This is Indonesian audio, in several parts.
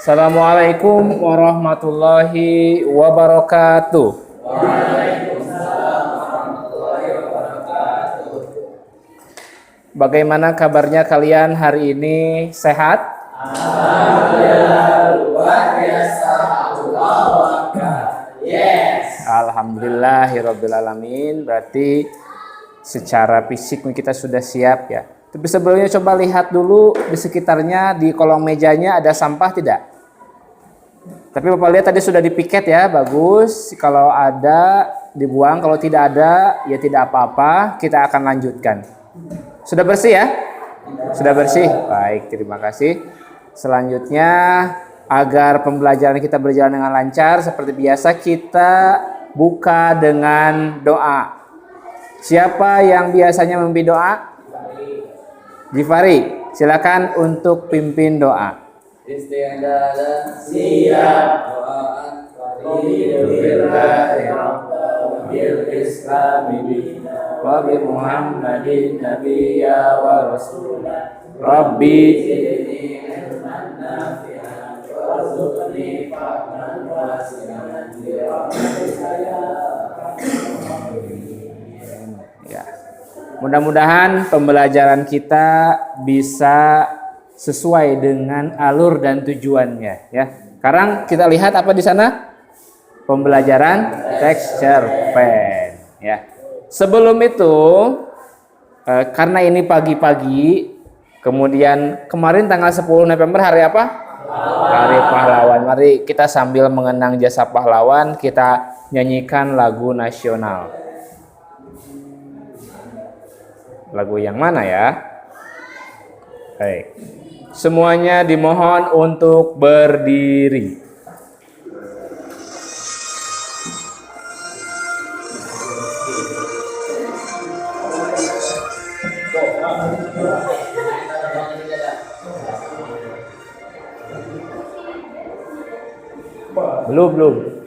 Assalamualaikum warahmatullahi wabarakatuh. Bagaimana kabarnya kalian hari ini? Sehat? Alhamdulillah, luar biasa. Allahu Akbar. Yes. Alhamdulillahirrabbilalamin. Berarti secara fisik kita sudah siap ya. Tapi sebelumnya coba lihat dulu di sekitarnya, di kolong mejanya ada sampah tidak? Tapi Bapak lihat tadi sudah dipiket ya, bagus. Kalau ada dibuang, kalau tidak ada ya tidak apa-apa, kita akan lanjutkan. Sudah bersih ya? Sudah bersih? Baik, terima kasih. Selanjutnya, agar pembelajaran kita berjalan dengan lancar, seperti biasa kita buka dengan doa. Siapa yang biasanya memimpin doa? Jifari, silakan untuk pimpin doa. Istiqdalah siap doaan bil islami wa bi Muhammadin nabiyya wa rasulah. Rabbi zidni ilman nafi'an warzuqni fahman wasi'an bi rahmatika ya Ya. Mudah-mudahan pembelajaran kita bisa sesuai dengan alur dan tujuannya ya. Sekarang kita lihat apa di sana? Pembelajaran teks cerpen ya. Sebelum itu karena ini pagi-pagi, kemudian kemarin tanggal 10 November hari apa? Hari Pahlawan. Mari kita sambil mengenang jasa pahlawan, kita nyanyikan lagu nasional. Lagu yang mana ya? Baik. Semuanya dimohon untuk berdiri. Belum.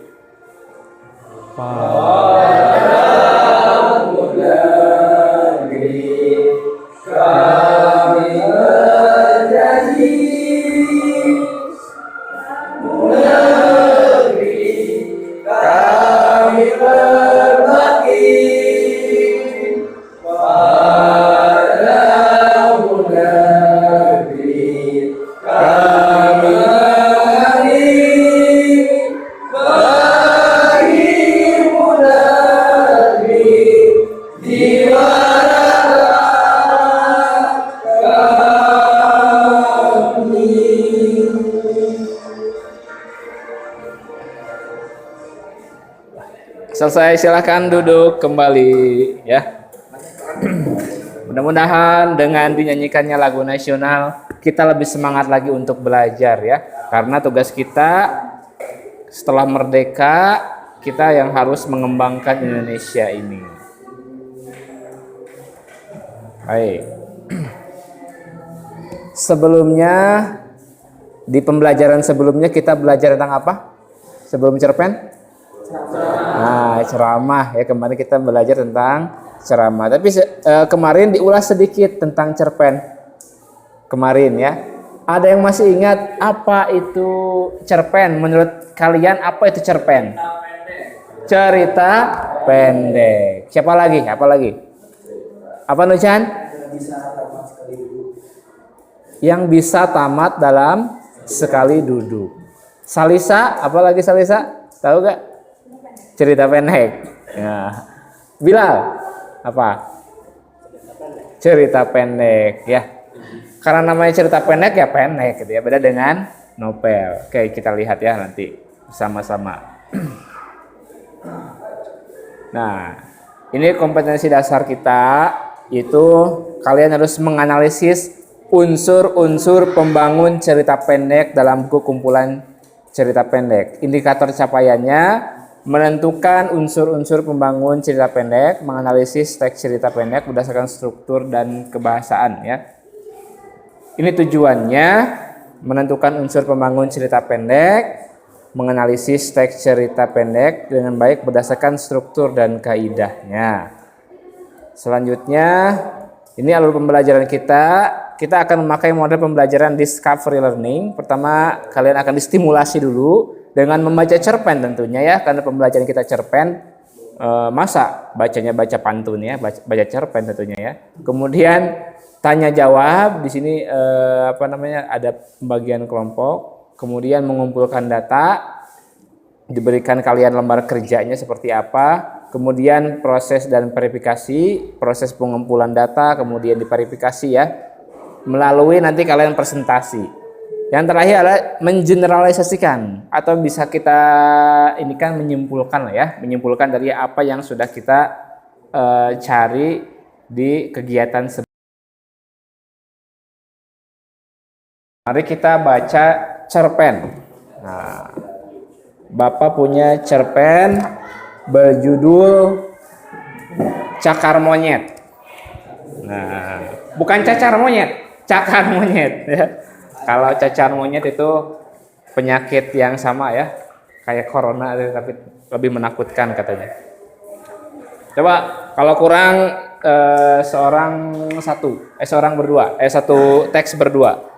Selesai, silakan duduk kembali ya. Mudah-mudahan dengan dinyanyikannya lagu nasional kita lebih semangat lagi untuk belajar ya. Karena tugas kita setelah merdeka, kita yang harus mengembangkan Indonesia ini. Baik. Sebelumnya di pembelajaran sebelumnya kita belajar tentang apa? Sebelum cerpen? Nah, ceramah ya, kemarin kita belajar tentang ceramah. Tapi kemarin diulas sedikit tentang cerpen. Kemarin ya. Ada yang masih ingat apa itu cerpen? Menurut kalian apa itu cerpen? Cerita pendek. Siapa lagi? Apa lagi? Apa Nucan? Yang bisa tamat dalam sekali duduk. Salisa, apa lagi Salisa? Tahu gak? Cerita pendek. Ya. Bilal, apa? Cerita pendek ya. Karena namanya cerita pendek ya pendek gitu ya. Beda dengan novel. Oke, kita lihat ya nanti bersama-sama. Nah, ini kompetensi dasar kita, itu kalian harus menganalisis unsur-unsur pembangun cerita pendek dalam buku kumpulan cerita pendek. Indikator capaiannya menentukan unsur-unsur pembangun cerita pendek, menganalisis teks cerita pendek berdasarkan struktur dan kebahasaan ya. Ini tujuannya menentukan unsur pembangun cerita pendek, menganalisis teks cerita pendek dengan baik berdasarkan struktur dan kaidahnya. Selanjutnya, ini alur pembelajaran kita kita akan memakai model pembelajaran discovery learning. Pertama, kalian akan distimulasi dulu dengan membaca cerpen tentunya ya, karena pembelajaran kita cerpen, masa bacanya baca pantun ya, baca cerpen tentunya ya. Kemudian tanya jawab, di sini ada pembagian kelompok, kemudian mengumpulkan data, diberikan kalian lembar kerjanya seperti apa, kemudian proses dan verifikasi, proses pengumpulan data, kemudian diverifikasi ya, melalui nanti kalian presentasi. Yang terakhir adalah mengeneralisasikan, atau bisa kita ini kan menyimpulkan lah ya, menyimpulkan dari apa yang sudah kita cari di kegiatan sebelumnya. Mari kita baca cerpen. Nah, Bapak punya cerpen berjudul Cakar Monyet. Nah, bukan cacar monyet, cakar monyet ya. Kalau cacar monyet itu penyakit yang sama ya, kayak corona tapi lebih menakutkan katanya. Coba kalau kurang seorang berdua, satu teks berdua.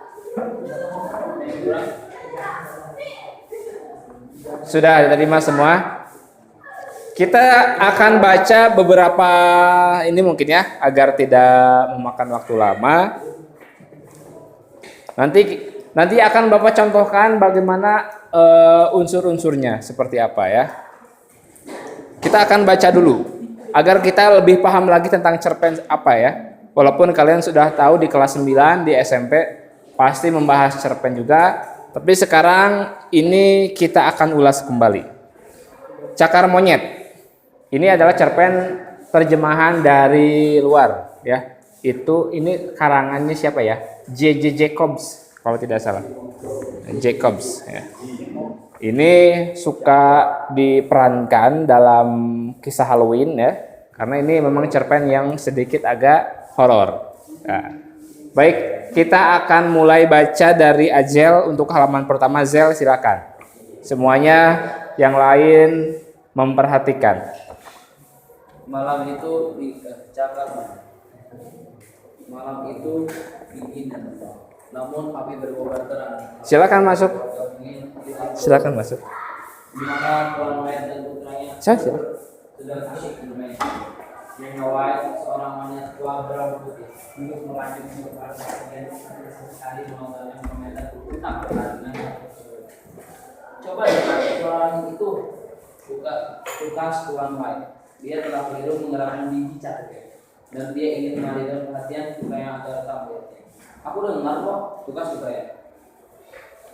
Sudah diterima semua? Kita akan baca beberapa ini mungkin ya, agar tidak memakan waktu lama. Nanti akan Bapak contohkan bagaimana unsur-unsurnya seperti apa ya. Kita akan baca dulu agar kita lebih paham lagi tentang cerpen apa ya. Walaupun kalian sudah tahu di kelas 9 di SMP pasti membahas cerpen juga, tapi sekarang ini kita akan ulas kembali. Cakar Monyet. Ini adalah cerpen terjemahan dari luar ya. Ini karangannya siapa ya? J.J. Jacobs kalau tidak salah. Jacobs ya. Ini suka diperankan dalam kisah Halloween ya. Karena ini memang cerpen yang sedikit agak horor. Nah, baik, kita akan mulai baca dari Azel untuk halaman pertama. Zel silakan. Semuanya yang lain memperhatikan. Malam itu malam itu dingin dan gelap, namun api berkobar terang. Silakan masuk. Silakan masuk. Di mana Tuan White dan putranya sedang asyik bermain. Nyonya White, seorang monyet tua berambut putih, duduk melanjut di depan dan sekali menontonnya komentar tentang pertandingan. Coba lihat orang itu, tukas Tuan White. Dia telah keliru menggerakkan gigi catnya, dan dia ingin mengalihkan perhatian suka yang agak tampil. Aku dengar kok, tukas suka ya.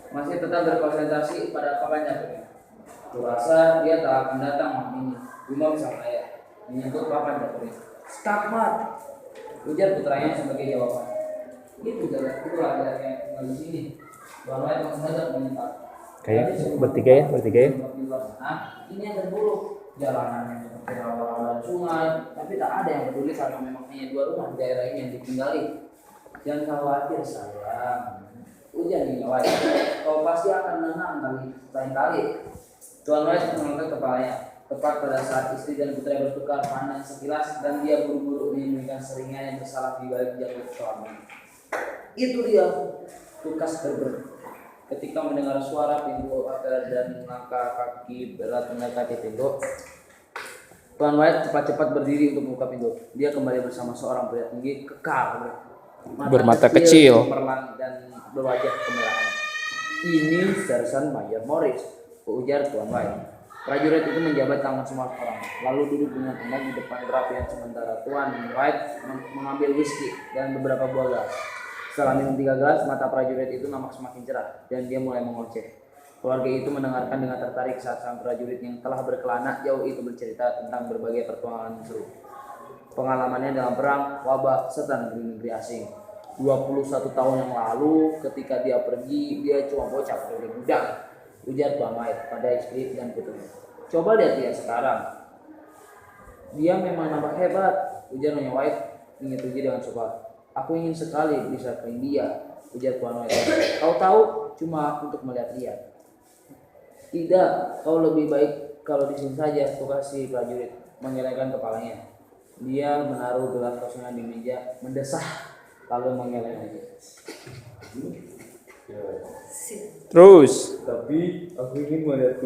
Masih tetap berkonsentrasi pada kapan jatuhnya. Kurasa dia tak akan datang malam ini. Gumam sang ayah menyebut papan jatuhnya. Skakmat, ujar putranya sebagai jawaban. Itulah laki-laki yang tinggal di sini. Bahwa yang mendadak menyentak. Kayak bertiga ya. Nah, ini yang terburuk. Jalanan yang seperti rawa-rawa dan sungai, tapi tak ada yang peduli karena memang hanya 2 rumah di daerah ini yang ditinggali. Jangan khawatir sayang, ujar Nyonya White. Kau pasti akan menang lain kali. Tuan White mengangkat kepalanya, tepat pada saat istri dan putra bertukar pandang sekilas, dan dia buru-buru menyembunyikan seringnya yang bersalah di balik janggut suami. Itu dia, tukas berber. Ketika mendengar suara pintu dan langkah kaki berat mendekati pintu, Tuan White cepat-cepat berdiri untuk membuka pintu. Dia kembali bersama seorang pria tinggi, kekar, bermata kecil, cemerlang dan berwajah kemerahan. Ini Sersan Mayor Morris, ujar Tuan White. Prajurit itu menjabat tangan semua orang, lalu duduk dengan tenang di depan perapian sementara Tuan White mengambil whisky dan beberapa buah gas. Setelah minum 3 gelas, mata prajurit itu nampak semakin cerah dan dia mulai mengoceh. Keluarga itu mendengarkan dengan tertarik saat sang prajurit yang telah berkelana jauh itu bercerita tentang berbagai pertuangan seru. Pengalamannya dalam perang, wabah, serta negeri-negeri asing. 21 tahun yang lalu ketika dia pergi, dia cuma bocah pada budak, ujar Tuan White pada istri dan putrinya. Coba lihat dia sekarang. Dia memang nampak hebat, ujar Nyonya White menyetujui dengan suka. Aku ingin sekali bisa ke India, ujar Tuan White. Kau tahu, cuma untuk melihat-lihat. Tidak, kau lebih baik kalau di sini saja, tukas si prajurit mengelengkan kepalanya. Dia menaruh gelas kosongnya di meja, mendesah. lalu mengeleng aja. Terus. Tapi aku ingin melihat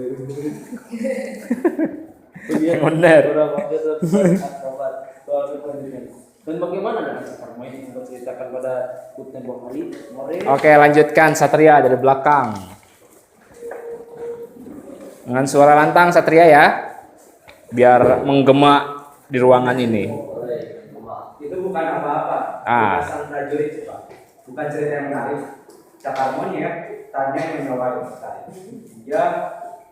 Bener. Dan bagaimana dengan Cakar Monyet yang menceritakan pada tempo hari? Oke, lanjutkan Satria dari belakang. Dengan suara lantang Satria ya. Biar menggema di ruangan ini. Itu bukan apa-apa. Bukan sang prajurit, Pak. Bukan cerita yang menarik. Cakar Monyet tanya yang menyawari saya. Ya,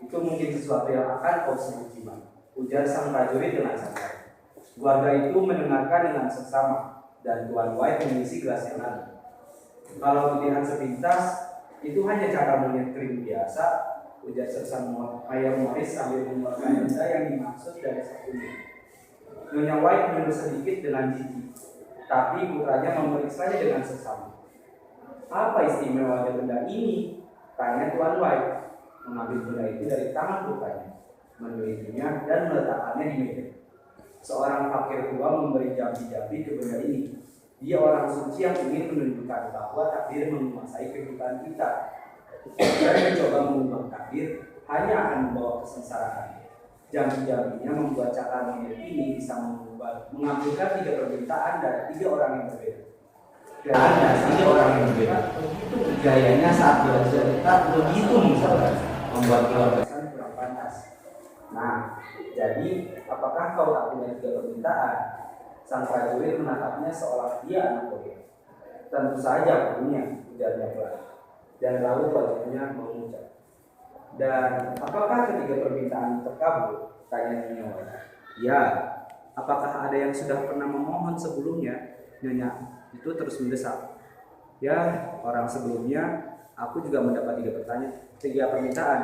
itu mungkin sesuatu yang akan kau sebut jimat. Ujar sang prajurit dengan santai. Keluarga itu mendengarkan dengan seksama dan Tuan White mengisi gelas yang lain. Kalau dilihat sepintas, itu hanya cakar monyet kering biasa, ujar sersan Mayor Morris sambil mengeluarkan benda yang dimaksud dari satunya. Nyonya White menunduk sedikit dengan jijik, tapi putranya memeriksanya dengan seksama. Apa istimewanya benda ini? Tanya Tuan White, mengambil benda itu dari tangan putranya, menelitinya dan meletakkannya di meja. Seorang fakir tua memberi jambi-jambi ke benda ini. Dia orang suci yang ingin menunjukkan bahwa takdir menguasai kehidupan kita. Dan mencoba mengubah takdir hanya akan membawa kesengsaraan. Jambi-jambinya membuat cakar monyet ini bisa mengabulkan 3 permintaan dari 3 orang yang berbeda. Dan dari 3 orang yang berbeda, begitu gayanya saat bercerita begitu mengesankan, membuat keluarga kurang pantas. Nah, jadi apakah kau tak punya 3 permintaan? Sang prajurit menatapnya seolah dia anak bodoh. Tentu saja punya, ujarnya pelan. Dan lalu wajahnya mengucap. Dan apakah ketiga permintaan terkabul? Tanya Nyonya White. Ya, apakah ada yang sudah pernah memohon sebelumnya? Nyonya itu terus mendesak. Ya, orang sebelumnya aku juga mendapat 3 permintaan.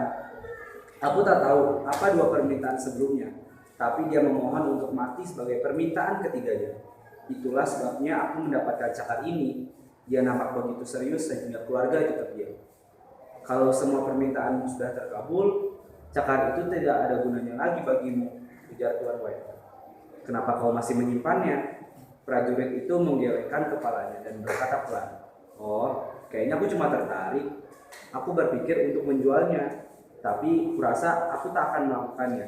Aku tak tahu apa 2 permintaan sebelumnya, tapi dia memohon untuk mati sebagai permintaan ketiganya. Itulah sebabnya aku mendapatkan cakar ini. Dia nampak begitu serius sehingga keluarga itu terdiam. Kalau semua permintaanmu sudah terkabul, cakar itu tidak ada gunanya lagi bagimu, ujar Tuan White. Kenapa kau masih menyimpannya? Prajurit itu menggelengkan kepalanya dan berkata pelan. Oh, kayaknya aku cuma tertarik. Aku berpikir untuk menjualnya. Tapi kurasa aku tak akan melakukannya.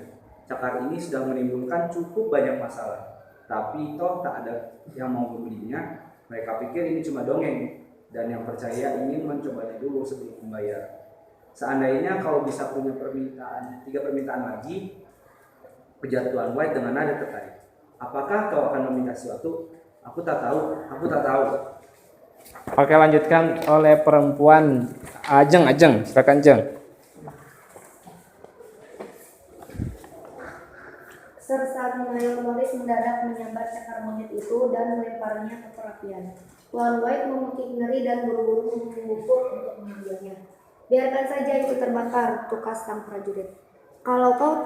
Cakar ini sudah menimbulkan cukup banyak masalah. Tapi toh tak ada yang mau membelinya. Mereka pikir ini cuma dongeng. Dan yang percaya ingin mencobanya dulu sebelum membayar. Seandainya kau bisa punya 3 permintaan lagi, ujar Tuan White dengan nada tertarik. Apakah kau akan meminta sesuatu? Aku tak tahu. Oke, lanjutkan oleh perempuan Ajeng, silakan Jeng. Sersan Mayor Morris mendadak menyambar cakar monyet itu dan melemparnya ke perapian. Tuan White memekik ngeri dan buru-buru mengumpul untuk mengambilnya. Biarkan saja itu terbakar, tukas sang prajurit. Kalau kau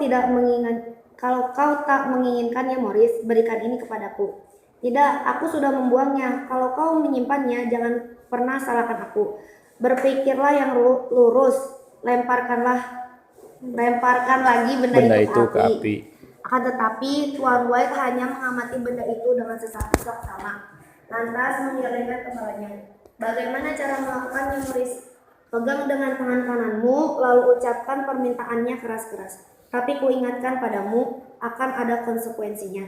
tak menginginkannya, Morris, berikan ini kepadaku. Tidak, aku sudah membuangnya. Kalau kau menyimpannya, jangan pernah salahkan aku. Berpikirlah yang lurus. Lemparkan lagi benda itu ke api. Akan tetapi Tuan White hanya mengamati benda itu dengan seksama, lantas menggelengkan kepalanya. Bagaimana cara melakukannya, Morris? Pegang dengan tangan kananmu, lalu ucapkan permintaannya keras-keras. Tapi kuingatkan padamu, akan ada konsekuensinya.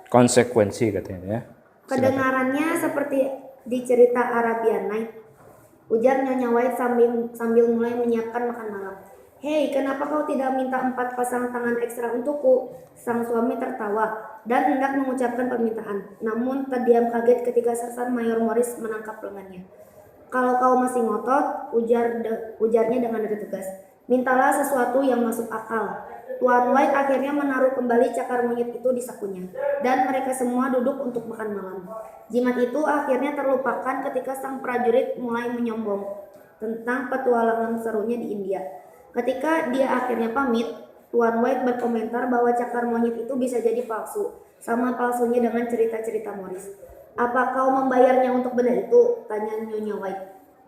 Konsekuensi katanya ya. Kedengarannya seperti di cerita Arabian Night, ujar Nyonya White sambil mulai menyiapkan makan malam. Hei, kenapa kau tidak minta 4 pasang tangan ekstra untukku? Sang suami tertawa dan hendak mengucapkan permintaan, namun terdiam kaget ketika Sersan Mayor Morris menangkap lengannya. Kalau kau masih ngotot, ujarnya dengan nada tegas, mintalah sesuatu yang masuk akal. Tuan White akhirnya menaruh kembali cakar monyet itu di sakunya, dan mereka semua duduk untuk makan malam. Jimat itu akhirnya terlupakan ketika sang prajurit mulai menyombong tentang petualangan serunya di India. Ketika dia akhirnya pamit, Tuan White berkomentar bahwa cakar monyet itu bisa jadi palsu, sama palsunya dengan cerita-cerita Morris. Apa kau membayarnya untuk benda itu? Tanya Nyonya White.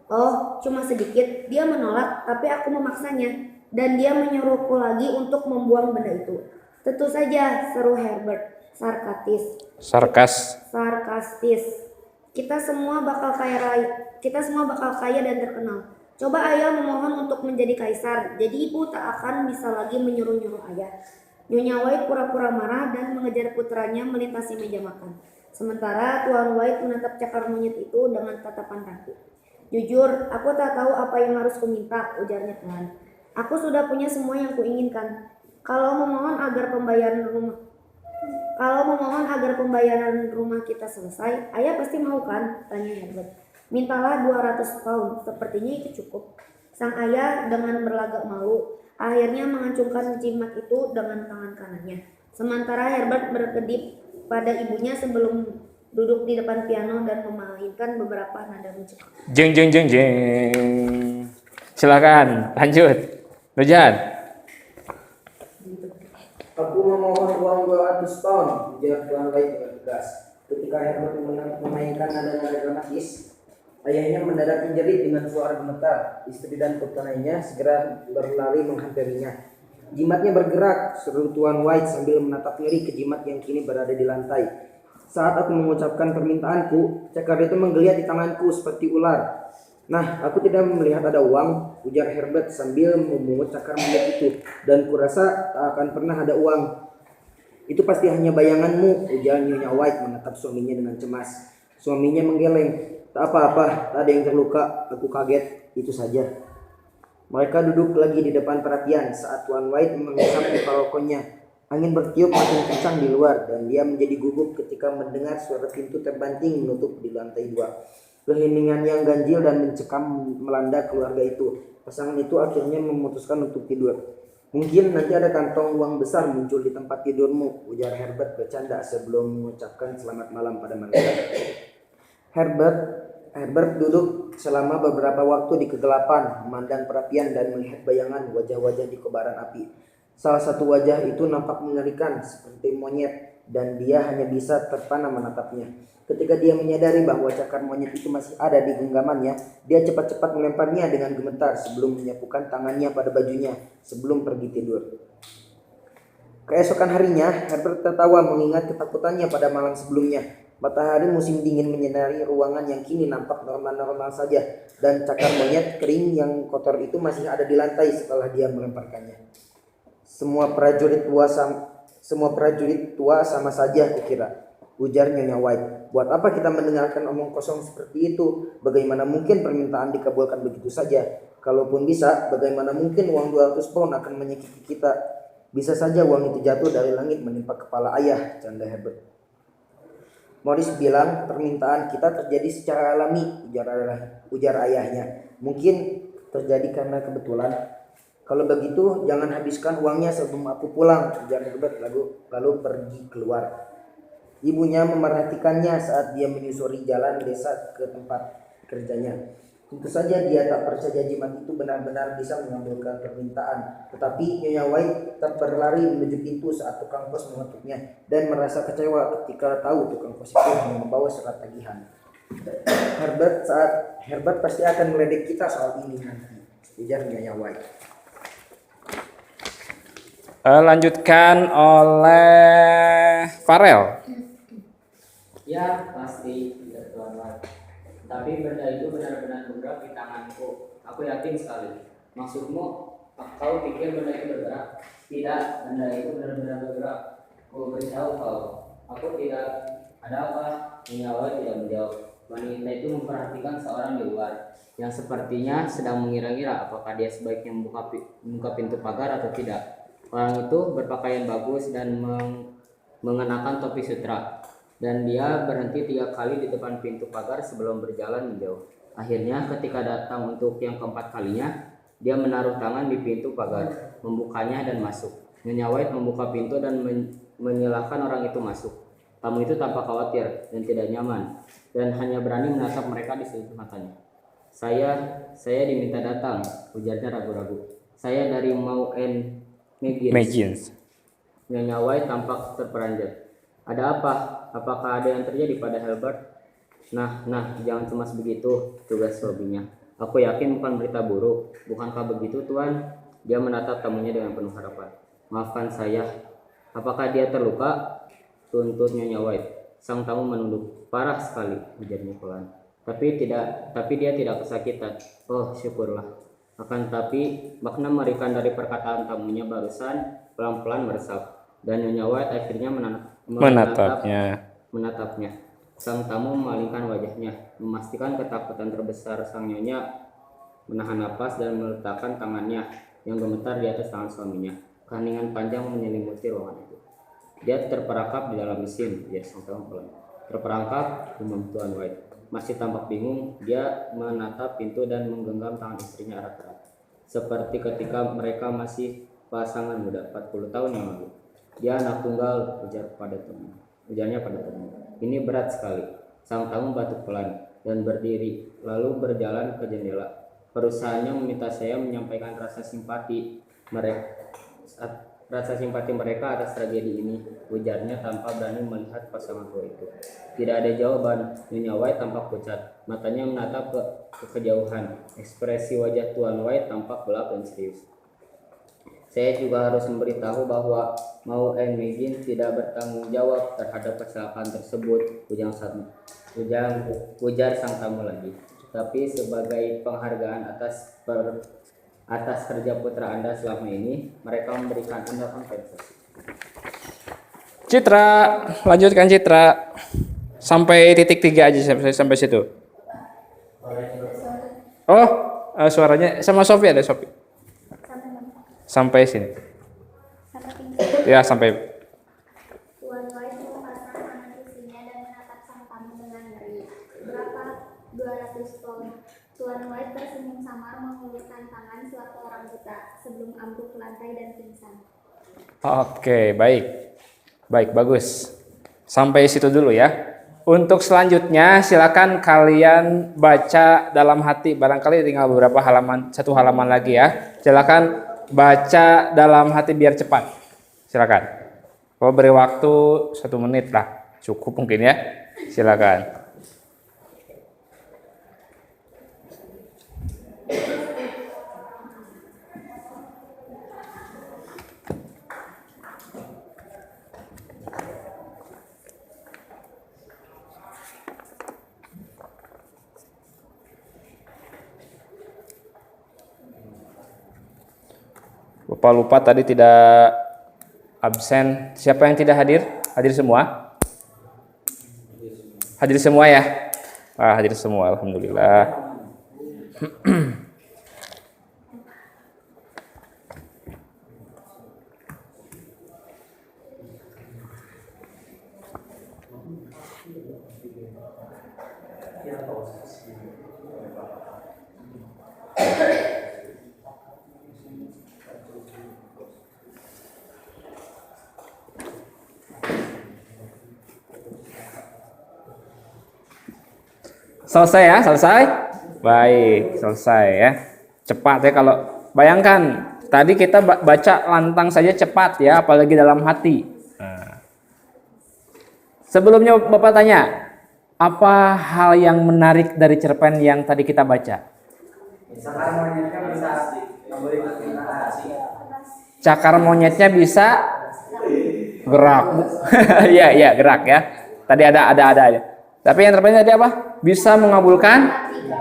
Oh, cuma sedikit. Dia menolak, tapi aku memaksanya. Dan dia menyuruhku lagi untuk membuang benda itu. Tentu saja, seru Herbert, sarkastis. Kita semua bakal kaya raya. Kita semua bakal kaya dan terkenal. Coba ayah memohon untuk menjadi kaisar. Jadi ibu tak akan bisa lagi menyuruh-nyuruh ayah. Nyonya White pura-pura marah dan mengejar putranya melintasi meja makan. Sementara Tuan White menatap cakar monyet itu dengan tatapan ragu. Jujur, aku tak tahu apa yang harus kuminta, ujarnya pelan. Aku sudah punya semua yang kuinginkan. Kalau memohon agar pembayaran rumah kita selesai, ayah pasti mau kan? Tanya Herbert. Mintalah 200 pound, sepertinya itu cukup. Sang ayah dengan berlagak malu, akhirnya mengacungkan jimat itu dengan tangan kanannya. Sementara Herbert berkedip pada ibunya sebelum duduk di depan piano dan memainkan beberapa nada mencekam. Jeng jeng jeng jeng. Silakan lanjut. Nujan. Aku memohon uang 200 pound, ujar Tuan White dengan tegas. Ketika Herbert memainkan nada-nada dramatis, ayahnya mendadak menjerit dengan suara gemetar. Istri dan putranya segera berlari menghampirinya. Jimatnya bergerak, seru Tuan White sambil menatap ngeri ke jimat yang kini berada di lantai. Saat aku mengucapkan permintaanku, cakar itu menggeliat di tanganku seperti ular. Nah, aku tidak melihat ada uang, ujar Herbert sambil memungut cakar monyet itu. Dan kurasa tak akan pernah ada uang. Itu pasti hanya bayanganmu, ujar Nyonya White menatap suaminya dengan cemas. Suaminya menggeleng. Tak apa-apa, tak ada yang terluka. Aku kaget, itu saja. Mereka duduk lagi di depan perapian saat Tuan White mengisap di balkonnya. Angin bertiup makin kencang di luar dan dia menjadi gugup ketika mendengar suara pintu terbanting menutup di lantai 2. Keheningan yang ganjil dan mencekam melanda keluarga itu. Pasangan itu akhirnya memutuskan untuk tidur. Mungkin nanti ada kantong uang besar muncul di tempat tidurmu, ujar Herbert bercanda sebelum mengucapkan selamat malam pada mereka. Herbert duduk selama beberapa waktu di kegelapan, memandang perapian dan melihat bayangan wajah-wajah di kobaran api. Salah satu wajah itu nampak mengerikan seperti monyet dan dia hanya bisa terpana menatapnya. Ketika dia menyadari bahwa cakar monyet itu masih ada di genggamannya, dia cepat-cepat melemparnya dengan gemetar sebelum menyapukan tangannya pada bajunya sebelum pergi tidur. Keesokan harinya, Herbert tertawa mengingat ketakutannya pada malam sebelumnya. Matahari musim dingin menyinari ruangan yang kini nampak normal-normal saja, dan cakar monyet kering yang kotor itu masih ada di lantai setelah dia melemparkannya. Semua prajurit tua sama saja, kukira, ujar Nyonya White. Buat apa kita mendengarkan omong kosong seperti itu? Bagaimana mungkin permintaan dikabulkan begitu saja? Kalaupun bisa, bagaimana mungkin uang 200 pound akan menyakiti kita? Bisa saja uang itu jatuh dari langit menimpa kepala ayah, canda Herbert. Morris bilang permintaan kita terjadi secara alami, ujar ayahnya. Mungkin terjadi karena kebetulan. Kalau begitu, jangan habiskan uangnya sebelum aku pulang, ujar Herbert lalu pergi keluar. Ibunya memerhatikannya saat dia menyusuri jalan desa ke tempat kerjanya. Tentu saja dia tak percaya jimat itu benar-benar bisa mengabulkan permintaan. Tetapi Nyonya White tetap berlari menuju pintu saat tukang pos mengetuknya dan merasa kecewa ketika tahu tukang pos itu hanya membawa surat tagihan. Herbert pasti akan meledek kita soal ini nanti, ujar Nyonya White. Lanjutkan oleh Farel. Ya, pasti, tidak Tuan White. Tapi benda itu benar-benar bergerak di tanganku. Aku yakin sekali. Maksudmu, kau pikir benda itu bergerak? Tidak, benda itu benar-benar bergerak. Aku beritahu kau. Aku tidak. Ada apa? Nyonya White tidak menjawab. Wanita itu memperhatikan seorang di luar yang sepertinya sedang mengira-ngira apakah dia sebaiknya membuka pintu pagar atau tidak. Orang itu berpakaian bagus dan mengenakan topi sutra. Dan dia berhenti 3 kali di depan pintu pagar sebelum berjalan menjauh. Akhirnya ketika datang untuk yang keempat kalinya, dia menaruh tangan di pintu pagar, membukanya dan masuk. Nyonya White membuka pintu dan menyilahkan orang itu masuk. Tamu itu tampak khawatir dan tidak nyaman, dan hanya berani menatap mereka di sudut matanya. Saya diminta datang, ujarnya ragu-ragu. Saya dari Mau and Maggins. Nyonya White tampak terperanjat. Ada apa? Apakah ada yang terjadi pada Herbert? Nah, jangan cemas begitu, tugas suaminya. Aku yakin bukan berita buruk. Bukankah begitu, Tuan? Dia menatap tamunya dengan penuh harapan. Maafkan saya. Apakah dia terluka? Tuntut Nyonya White. Sang tamu menunduk. Parah sekali, ujarnya pelan. Tapi dia tidak kesakitan. Oh, syukurlah. Akan tapi makna mengerikan dari perkataan tamunya barusan pelan-pelan meresap, dan Nyonya White akhirnya menatapnya. Sang tamu memalingkan wajahnya, memastikan ketakutan terbesar sang Nyonya, menahan napas dan meletakkan tangannya yang gemetar di atas tangan suaminya. Keheningan panjang menyelimuti ruangan itu. Dia terperangkap di dalam mesin, ya sang tamu pelan. Terperangkap, umum Tuan White. Masih tampak bingung, dia menatap pintu dan menggenggam tangan istrinya erat-erat. Seperti ketika mereka masih pasangan muda 40 tahun yang lalu. Dia anak tunggal, ujarnya pada teman. Ini berat sekali. Sang tamu batuk pelan dan berdiri, lalu berjalan ke jendela. Perusahaannya meminta saya menyampaikan rasa simpati mereka atas tragedi ini, ujarnya tanpa berani melihat pasangan tua itu. Tidak ada jawaban. Nyonya White tampak pucat, matanya menatap ke kejauhan. Ekspresi wajah Tuan White tampak gelap dan serius. Saya juga harus memberitahu bahwa Mau and Megin tidak bertanggung jawab terhadap kecelakaan tersebut, ujar sang tamu lagi. Tapi sebagai penghargaan atas kerja putra Anda selama ini, mereka memberikan Anda kompensasi. Citra, lanjutkan Citra. Sampai titik 3 aja sampai situ. Oh, suaranya sama Sofi ada Sofi. Sampai sini. Ya, sampai. Tuan White melepaskan tangan istrinya dan menatap sang tamu dengan ngeri. Berapa? 200 ton. Tuan White tersenyum samar mengulurkan tangan suatu orang buta sebelum ambruk ke lantai dan pingsan. Oke, baik. Baik, bagus. Sampai situ dulu ya. Untuk selanjutnya silakan kalian baca dalam hati. Barangkali tinggal beberapa halaman, 1 halaman lagi ya. Silakan baca dalam hati biar cepat. Silakan. Kalau beri waktu 1 menit lah, cukup mungkin ya. Silakan. Bapak lupa tadi tidak absen. Siapa yang tidak hadir? Hadir semua? Hadir semua ya? Hadir semua, alhamdulillah. Selesai ya, selesai? Baik, selesai ya. Cepat ya kalau bayangkan tadi kita baca lantang saja cepat ya, apalagi dalam hati. Nah. Sebelumnya Bapak tanya, apa hal yang menarik dari cerpen yang tadi kita baca? Cakar monyetnya bisa gerak. Iya, iya, gerak ya. Tadi ada. Tapi yang terpenting tadi apa? Bisa mengabulkan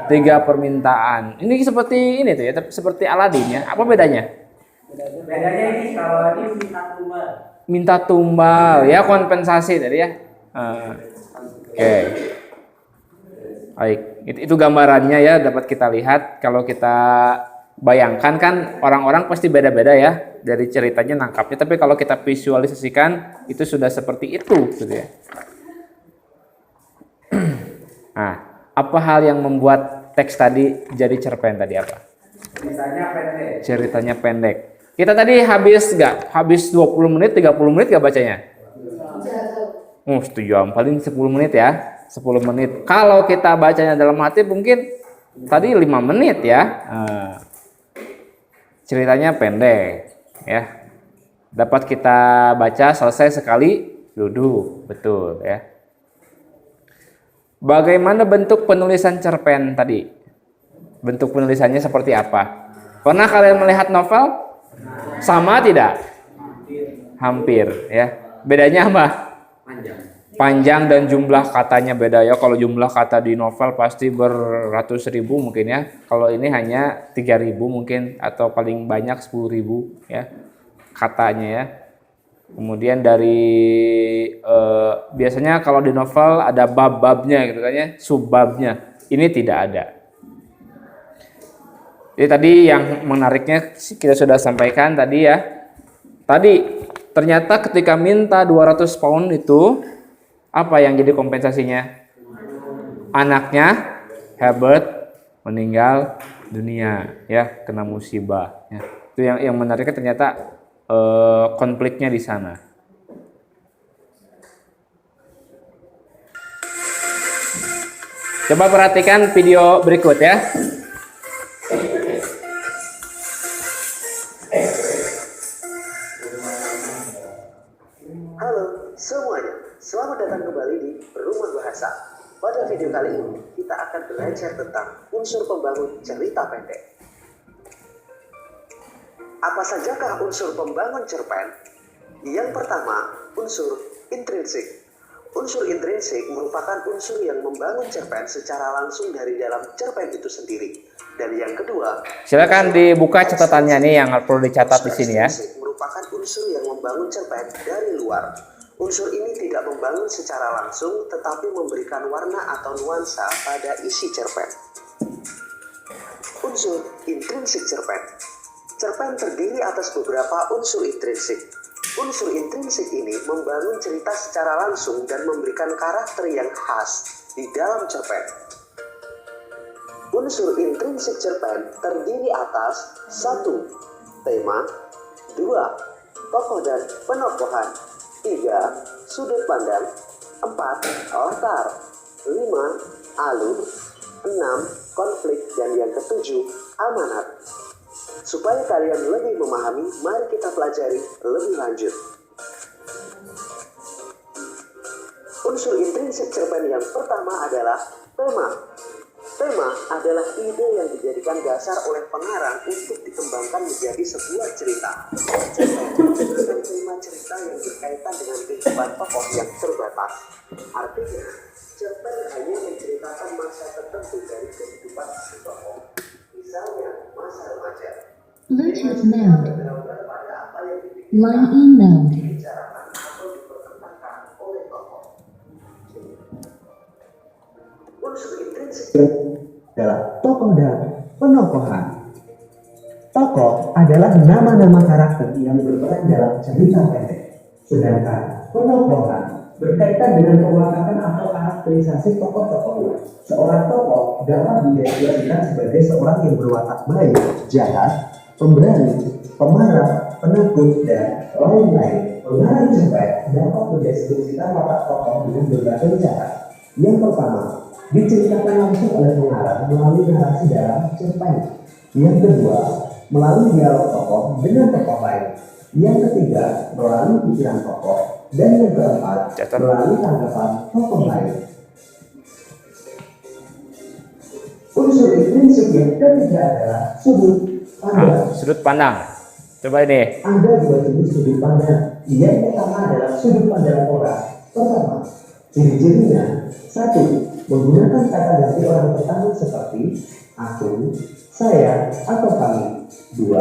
3 permintaan. Ini seperti ini tuh ya, seperti Aladin ya. Apa bedanya? Bedanya ini kalau ini Minta tumbal ya, kompensasi tadi ya. Oke. Baik, itu gambarannya ya, dapat kita lihat. Kalau kita bayangkan kan orang-orang pasti beda-beda ya dari ceritanya nangkapnya. Tapi kalau kita visualisasikan itu sudah seperti itu gitu ya. Nah, apa hal yang membuat teks tadi jadi cerpen tadi apa? Ceritanya pendek. Kita tadi habis 20 menit, 30 menit gak bacanya? Setuju, paling 10 menit ya. 10 menit. Kalau kita bacanya dalam hati mungkin tadi 5 menit ya. Ceritanya pendek ya. Dapat kita baca selesai sekali duduk, betul ya. Bagaimana bentuk penulisan cerpen tadi? Bentuk penulisannya seperti apa? Pernah kalian melihat novel? Sama tidak? Hampir ya. Bedanya apa? panjang dan jumlah katanya beda ya. Kalau jumlah kata di novel pasti beratus ribu mungkin ya. Kalau ini hanya 3.000 mungkin atau paling banyak 10.000 ya katanya ya. Kemudian dari biasanya kalau di novel ada bab-babnya gitu kan ya, subbabnya. Ini tidak ada. Jadi tadi yang menariknya kita sudah sampaikan tadi ya. Tadi ternyata ketika minta 200 pound itu apa yang jadi kompensasinya? Anaknya Herbert meninggal dunia ya, kena musibah ya. Itu yang menariknya ternyata konfliknya di sana. Coba perhatikan video berikut ya. Halo semuanya, selamat datang kembali di Rumah Bahasa. Pada video kali ini, kita akan belajar tentang unsur pembangun cerita pendek. Apa sajakah unsur pembangun cerpen? Yang pertama, unsur intrinsik. Unsur intrinsik merupakan unsur yang membangun cerpen secara langsung dari dalam cerpen itu sendiri. Dan yang kedua, silakan dibuka catatannya nih yang perlu dicatat di sini ya. Merupakan unsur yang membangun cerpen dari luar. Unsur ini tidak membangun secara langsung, tetapi memberikan warna atau nuansa pada isi cerpen. Unsur intrinsik cerpen. Cerpen terdiri atas beberapa unsur intrinsik. Unsur intrinsik ini membangun cerita secara langsung dan memberikan karakter yang khas di dalam cerpen. Unsur intrinsik cerpen terdiri atas 1. Tema 2. Tokoh dan penokohan 3. Sudut pandang 4. Latar 5. Alur 6. Konflik dan yang ketujuh amanat. Supaya kalian lebih memahami, mari kita pelajari lebih lanjut. Unsur intrinsik cerpen yang pertama adalah tema. Tema adalah ide yang dijadikan dasar oleh pengarang untuk dikembangkan menjadi sebuah cerita. Cerpen tema cerita yang berkaitan dengan kehidupan tokoh yang terbatas. Artinya, cerpen hanya menceritakan masa tertentu dari kehidupan si tokoh. Misalnya, masa remaja. Bluetooth mode. Line in mode. Dibicarakan atau dipertentangkan oleh tokoh. Unsur intrinsik adalah tokoh dan penokohan. Tokoh adalah nama-nama karakter yang berperan dalam cerita pendek. Sedangkan penokohan berkaitan dengan kewakakan atau karakterisasi tokoh-tokohnya. Seorang tokoh dapat dideskripsikan sebagai seorang yang berwatak baik, jahat, pemberani, pemarah, penakut, dan lain-lain. Pengarang cerpen dapat mendeskripsikan watak tokoh dengan berbagai cara. Yang pertama, diceritakan langsung oleh pengarang melalui narasi dalam cerpen. Yang kedua, melalui dialog tokoh dengan tokoh lain. Yang ketiga, melalui pikiran tokoh. Dan yang keempat, melalui tanggapan tokoh lain. Unsur intrinsik yang ketiga adalah sudut pandang. Sudut pandang. Coba ini. Ada dua jenis sudut pandang. Yang pertama adalah sudut pandang orang. Pertama, ciri-cirinya 1. Menggunakan kata ganti orang pertama seperti aku, saya, atau kami. 2.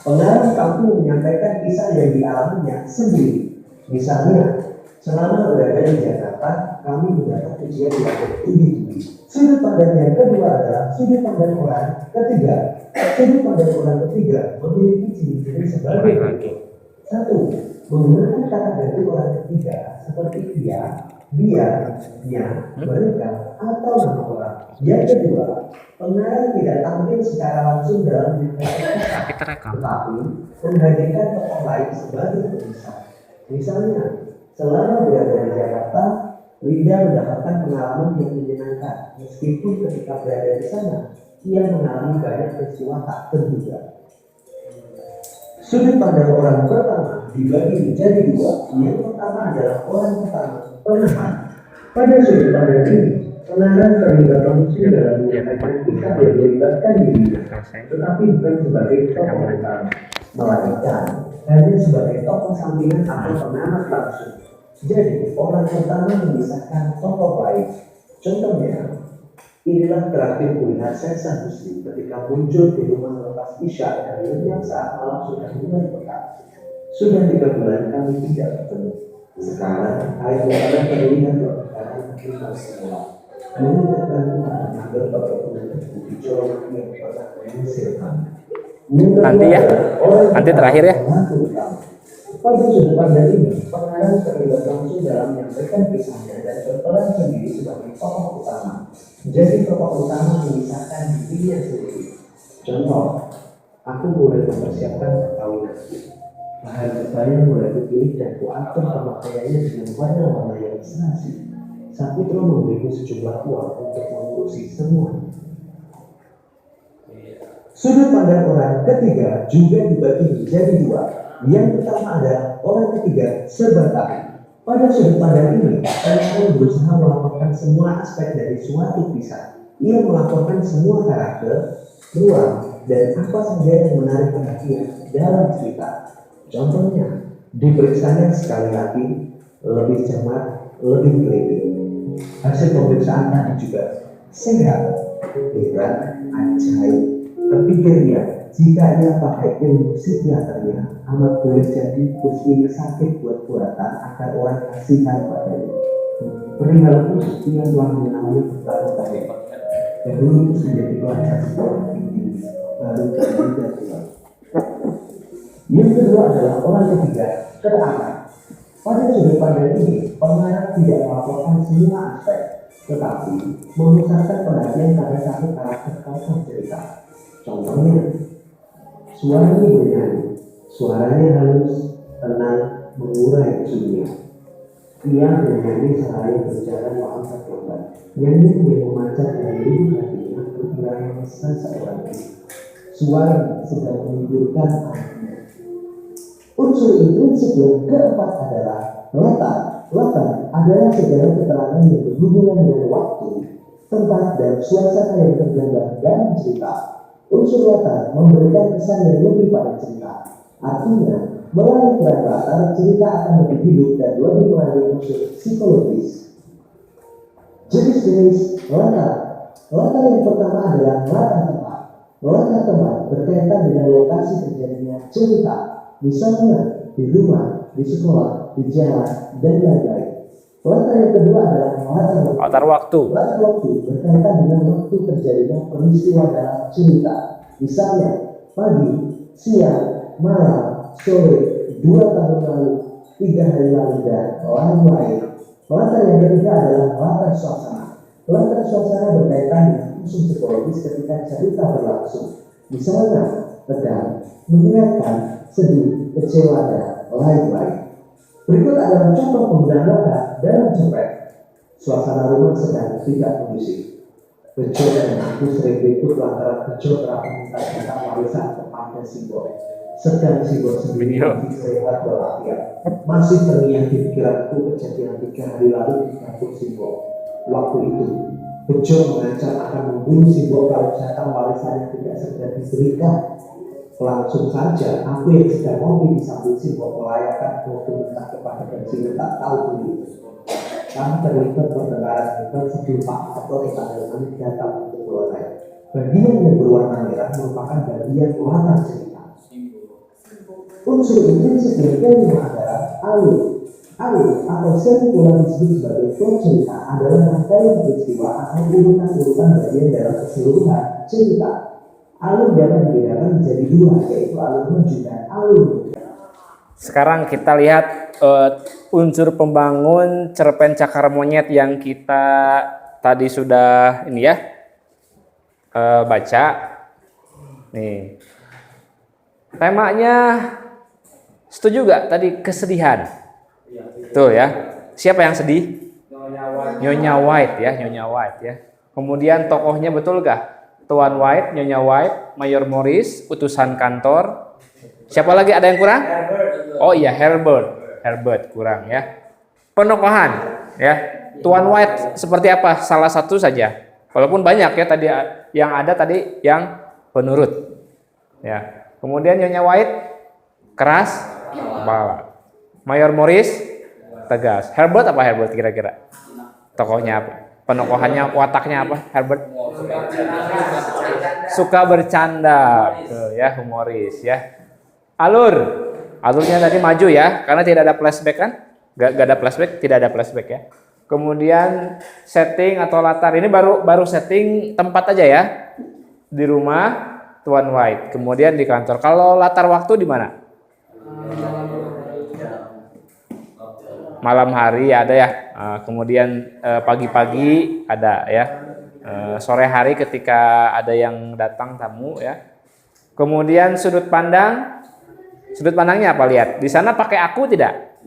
Pengarang mampu menyampaikan kisah yang dialaminya sendiri. Misalnya, selama berada di Jakarta, kami mendapat ujian yang tinggi. Sudut pandang yang kedua adalah sudut pandang orang ketiga. Sudut pandang orang ketiga memiliki ciri-ciri sebagai berikut. 1. Menggunakan kata ganti orang ketiga seperti dia, nya, mereka, atau nama orang. Yang kedua, pengarang tidak tampil secara langsung dalam kisah, tetapi menghadirkan tokoh lain sebagai pemisah. Misalnya, selama berada di Jakarta, Linda mendapatkan pengalaman yang menyenangkan. Meskipun ketika berada di sana, ia mengalami banyak peristiwa tak terduga. Sudut pandang orang pertama dibagi menjadi dua. Yang pertama adalah orang pertama, penahan. Pada sudut pandang ini, pengarang terlibat langsung dalam menyampaikan kisah yang melibatkan dirinya, tetapi bukan sebagai tokoh utama, melainkan hanya sebagai tokoh sampingan atau pengamat langsung. Jadi, orang pertama memisahkan tokoh baik. Contohnya, inilah terakhir kulihat Sensa Muslim ketika muncul di rumah lepas Isya dan yang saat malam sudah mulai pekat. Sudah 3 bulan kami tidak bertemu. Sekarang, air mata terlihat berpekaran kita semua. Mengingatkan pada tanggal perkebunan di Jawa yang pernah mengusir kami. Nanti terakhir ya. Pada sudut pandang ini, pengarang terlibat langsung dalam menyampaikan kisahnya dan berperan sendiri sebagai tokoh utama. Jadi tokoh utama memisahkan dirinya sendiri. Contoh, aku mulai mempersiapkan perkawinan. Bahan berbayar mulai dipilih dan kuatur pemakaiannya dengan warna-warna yang senasib. Saputro memberiku sejumlah uang untuk mengurusi semuanya. Sudut pandang orang ketiga juga dibagi menjadi 2. Yang pertama adalah orang ketiga serba tahu. Pada sudut pandang ini, pengarang berusaha melaporkan semua aspek dari suatu kisah. Ia melaporkan semua karakter, ruang, dan apa saja yang menarik perhatian dalam cerita. Contohnya, diperiksanya sekali lagi, lebih cermat, lebih teliti. Hasil pemeriksaan tadi juga sehat, heran, ajaib. Terpikir dia, jika ia pakai ilmu psikiaternya, amat boleh jadi Gus ini sakit buat-buatan agar orang kasihan padanya. Perihal Gus ia telah mengenalnya bertahun-tahun. Dahulu Gus menjadi pelajar sekolah tinggi, baru ketiga pulang. Yang kedua adalah orang ketiga, terakhir. Pada sudut pandang ini, pengarang tidak melaporkan semua aspek, tetapi memusatkan perhatian pada satu karakter tokoh cerita. Contohnya, suaranya bernyanyi, suaranya halus, tenang, mengurai dunia. Ia bernyanyi sehari berjalan mengangkat korban. Nyanyian yang memancar dari lubuk hatinya bergerak mesra seorang ibu. Suara sedang menghidupkan anaknya. Unsur intrinsik yang keempat adalah latar. Latar adalah segala keterangan yang berhubungan dengan waktu, tempat, dan suasana yang tergambar dalam cerita. Unsur latar memberikan kesan yang lebih pada cerita. Artinya, melalui peran latar, cerita akan lebih hidup dan lebih mengandung unsur psikologis. Jenis-jenis latar. Latar yang pertama adalah latar tempat. Latar tempat berkaitan dengan lokasi terjadinya cerita. Misalnya, di rumah, di sekolah, di jalan, dan lain-lain. Latar yang kedua adalah latar waktu. Latar waktu berkaitan dengan waktu terjadinya peristiwa dalam cerita. Misalnya, pagi, siang, malam, sore, 2 tahun lalu, 3 hari lalu, dan lain-lain. Latar yang ketiga adalah latar suasana. Latar suasana berkaitan dengan unsur psikologis ketika cerita berlangsung. Misalnya, tegang, menyenangkan, sedih, kecewa, dan lain-lain. Berikut adalah contoh penggunaan latar dalam cerpen. Suasana rumah sedang tidak kondusif. Bejo dan aku sering ribut lantaran Bejo kerap meminta tentang warisan kepada Simbol. Sedang Simbol sendiri masih sering berlapian. Masih terngiang di pikiranku kejadian 3 hari lalu di kampung Simbol. Waktu itu, Bejo mengancam akan membunuh Simbol kalau jatah warisannya tidak segera diberikan. Langsung saja, aku yang sedang ngopi di samping Simbol melayakan dokumen kepada Bejo tak tahu dulu. Kami terlibat pertengkaran hebat sebelum Pak Ketua Tanggalan datang untuk selesai. Bagian yang berwarna merah merupakan bagian latar cerita. Unsur intrinsik yang kelima adalah alur. Alur atau sering pula disebut sebagai plot cerita adalah rangkaian peristiwa atau urutan-urutan bagian dalam keseluruhan cerita. Alur dapat dibedakan menjadi 2, yaitu alur maju dan alur. Sekarang kita lihat unsur pembangun cerpen Cakar Monyet yang kita tadi sudah ini ya baca. Nih, temanya setuju gak tadi kesedihan? Tuh ya. Siapa yang sedih? Nyonya White ya, Nyonya White ya. Kemudian tokohnya betul gak? Tuan White, Nyonya White, Mayor Morris, utusan kantor. Siapa lagi, ada yang kurang? Oh iya, Herbert kurang ya. Penokohan ya. Tuan White seperti apa? Salah satu saja. Walaupun banyak ya tadi yang ada tadi yang penurut. Ya. Kemudian Nyonya White keras kepala. Mayor Morris tegas. Herbert apa Herbert kira-kira? Tokohnya apa? Penokohannya, wataknya apa? Herbert? Suka bercanda, betul ya, humoris ya. Alurnya tadi maju ya, karena tidak ada flashback kan? Gak ada flashback, tidak ada flashback ya. Kemudian setting atau latar ini baru setting tempat aja ya, di rumah Tuan White. Kemudian di kantor. Kalau latar waktu di mana? Malam hari ada ya. Kemudian pagi-pagi ada ya. Sore hari ketika ada yang datang tamu ya. Kemudian sudut pandangnya apa, lihat? Di sana pakai aku tidak?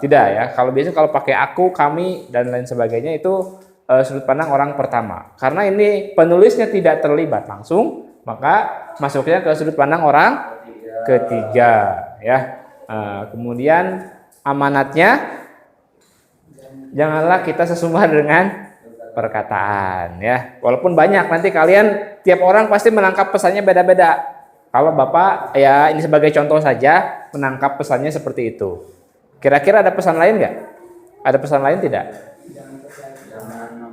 Tidak ya. Kalau biasa kalau pakai aku, kami dan lain sebagainya itu sudut pandang orang pertama. Karena ini penulisnya tidak terlibat langsung, maka masuknya ke sudut pandang orang ketiga ya. Kemudian amanatnya, janganlah kita sesumbar dengan perkataan ya. Walaupun banyak, nanti kalian tiap orang pasti menangkap pesannya beda-beda. Kalau Bapak ya ini sebagai contoh saja menangkap pesannya seperti itu. Kira-kira ada pesan lain nggak? Ada pesan lain tidak?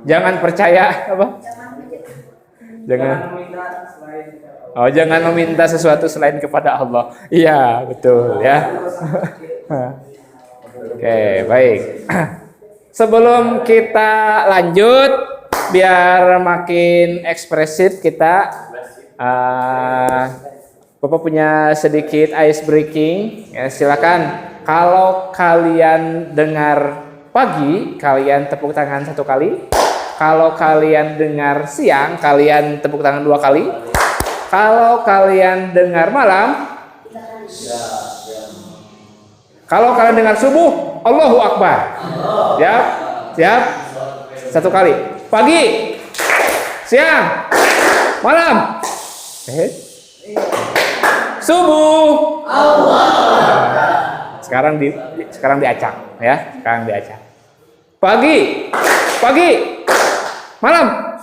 Jangan percaya apa? Jangan meminta sesuatu selain kepada Allah. Iya, betul ya. Oke, baik. Sebelum kita lanjut, biar makin ekspresif kita, Bapak punya sedikit ice breaking. Ya, silakan. Kalau kalian dengar pagi, kalian tepuk tangan 1 kali. Kalau kalian dengar siang, kalian tepuk tangan 2 kali. Kalau kalian dengar malam, kalau kalian dengar subuh, Allahu Akbar. Siap? 1 kali. Pagi, siang, malam, subuh. Sekarang diacak ya. Sekarang diacak. Pagi, malam,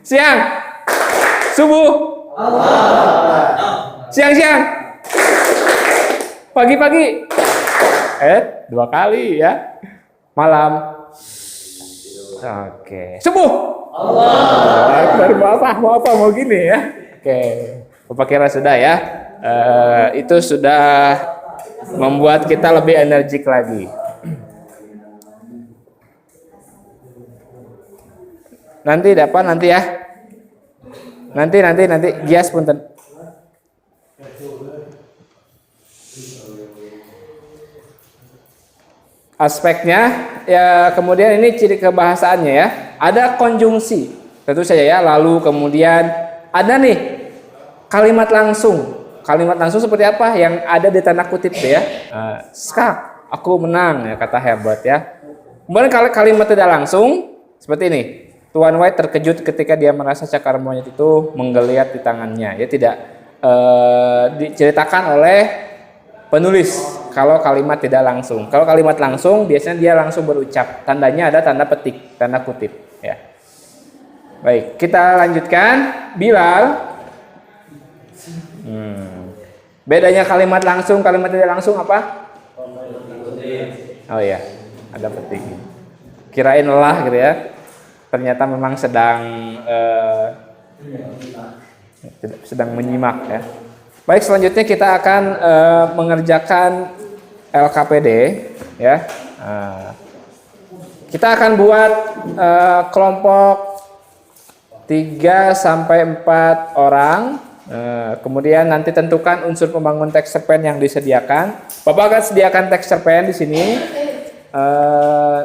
siang, subuh, siang, pagi, 2 kali ya, malam, oke, subuh, mau apa mau gini ya, oke, Bapak kira sudah ya, itu sudah membuat kita lebih energik lagi. Nanti ya. Nanti Gias punten. Aspeknya ya, kemudian ini ciri kebahasaannya ya. Ada konjungsi. Tentu saja ya, lalu kemudian ada nih kalimat langsung. Kalimat langsung seperti apa yang ada di tanda kutip ya. Skak, aku menang ya, kata Herbert ya. Kemudian kalimat tidak langsung seperti ini. Tuan White terkejut ketika dia merasa cakar monyet itu menggeliat di tangannya. Ya tidak diceritakan oleh penulis kalau kalimat tidak langsung. Kalau kalimat langsung biasanya dia langsung berucap. Tandanya ada tanda petik, tanda kutip. Ya. Baik, kita lanjutkan. Bilal. Bedanya kalimat langsung, kalimat tidak langsung apa? Oh iya, ada petik. Kirain lelah gitu ya. Ternyata memang sedang menyimak ya. Baik, selanjutnya kita akan mengerjakan LKPD ya. Kita akan buat kelompok 3 sampai 4 orang. Kemudian nanti tentukan unsur pembangun teks cerpen yang disediakan. Bapak akan sediakan teks cerpen di sini.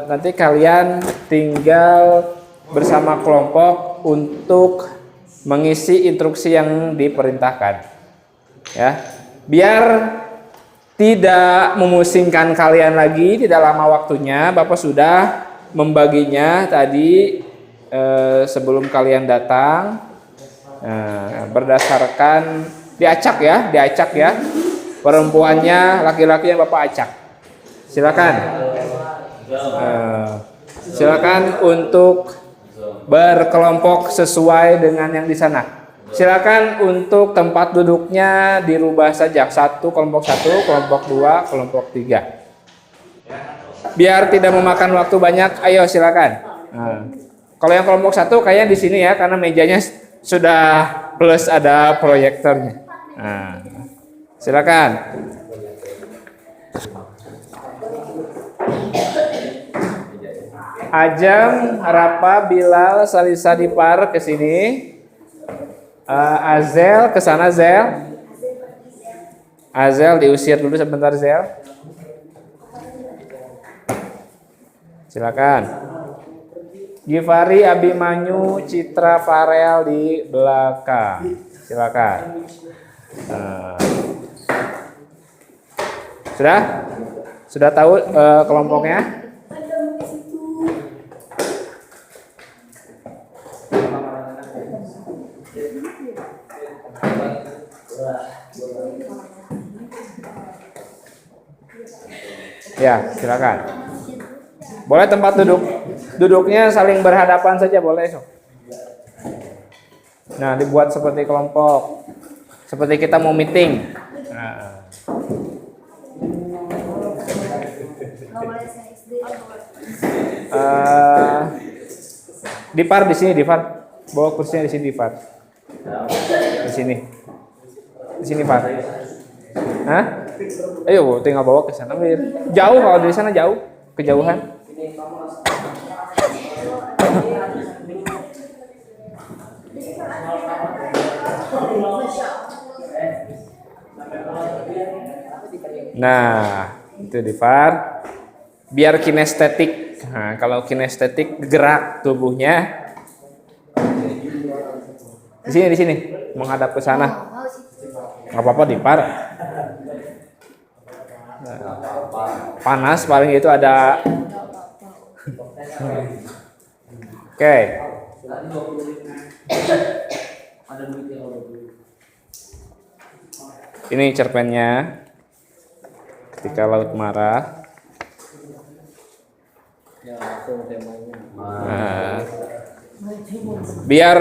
Nanti kalian tinggal bersama kelompok untuk mengisi instruksi yang diperintahkan. Ya, biar tidak memusingkan kalian lagi, tidak lama waktunya, Bapak sudah membaginya tadi sebelum kalian datang. Berdasarkan diacak ya. Perempuannya, laki-laki yang Bapak acak. Silakan untuk berkelompok sesuai dengan yang di sana. Silakan untuk tempat duduknya dirubah saja. Kelompok 1, kelompok 2, kelompok 3. Biar tidak memakan waktu banyak, ayo silakan. Nah, kalau yang kelompok 1 kayaknya di sini ya, karena mejanya sudah plus ada proyektornya. Nah, silakan. Ajam, Rapa, Bilal, Salisa, Dipar ke sini. Azel ke sana, Zel. Azel diusir dulu sebentar, Zel. Silakan. Givari, Abimanyu, Citra, Farel di belakang. Silakan. Sudah? Sudah tahu kelompoknya? Ya, silakan. Boleh tempat duduknya saling berhadapan saja boleh. Nah, dibuat seperti kelompok, seperti kita mau meeting. Nah. Dipar di sini, Dipar. Bawa kursinya di sini, Dipar. Di sini. Di sini, Pak. Hah? Ayo, tinggal bawa ke sana. Jauh kalau dari sana jauh, kejauhan. Nah, itu Dipar. Biar kinestetik. Nah, kalau kinestetik gerak tubuhnya. Di sini, menghadap ke sana. Nggak apa-apa Dipar. Panas paling itu ada. Oke. Ini cerpennya. Ketika laut marah. Nah, biar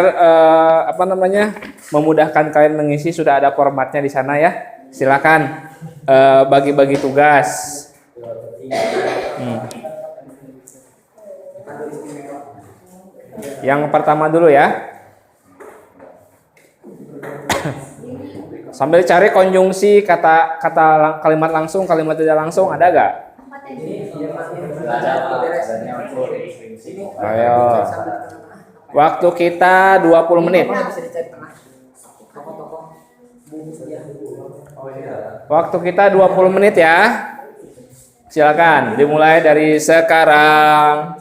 memudahkan kalian mengisi, sudah ada formatnya di sana ya. Silakan bagi-bagi tugas. Yang pertama dulu ya. Sambil cari konjungsi kata kalimat langsung, kalimat tidak langsung, ada gak? Ayo. Waktu kita 20 menit. Waktu kita 20 menit ya. Silakan dimulai dari sekarang.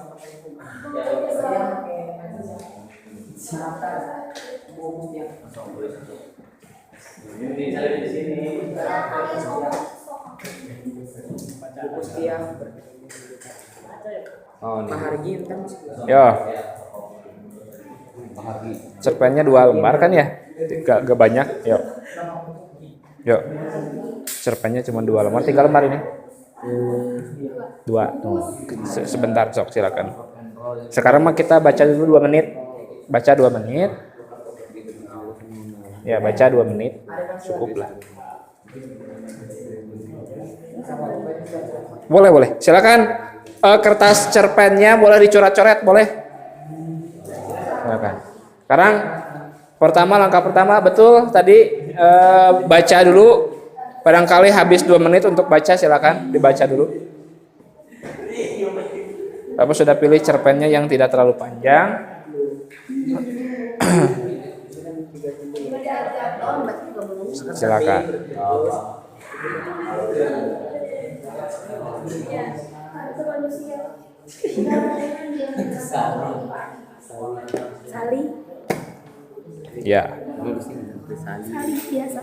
Yo. Cerpennya 2 lembar kan ya? Gak banyak. Yuk. Cerpennya cuma 2 lembar, 3 lembar ini. 2. Sebentar sok silakan. Sekarang mah kita baca dulu 2 menit. Baca 2 menit. Ya, baca 2 menit. Cukup lah. Boleh. Silakan. Kertas cerpennya boleh dicoret-coret, boleh. Silakan. Sekarang langkah pertama betul tadi baca dulu. Barangkali habis 2 menit untuk baca, silakan dibaca dulu. Bapak sudah pilih cerpennya yang tidak terlalu panjang. Silakan. Sali. Ya. Sali biasa.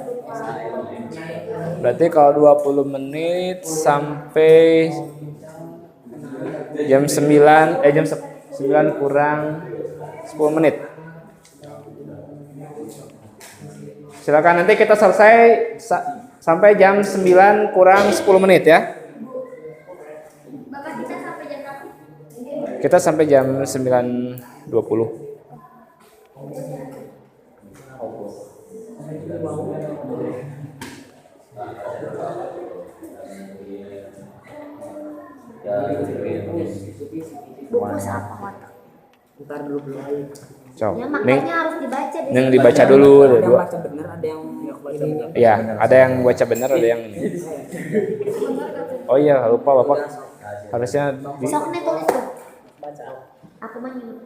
Berarti kalau 20 menit sampai jam 9 kurang 10 menit. Silakan, nanti kita selesai sampai jam 9 kurang 10 menit ya. Bapak kita sampai jam berapa? Kita sampai jam 9.20. Buku siapa watak? Ntar dulu belum. Cok. Ya Ning, makanya harus dibaca deh. Ning dibaca dulu. Ada Ada yang dua. baca bener, ada yang baca bener. Ya, ada yang baca benar, ada yang ini. Oh iya, lupa Bapak. Harusnya di Sok nih tulis tuh. Aku mah nyuruh.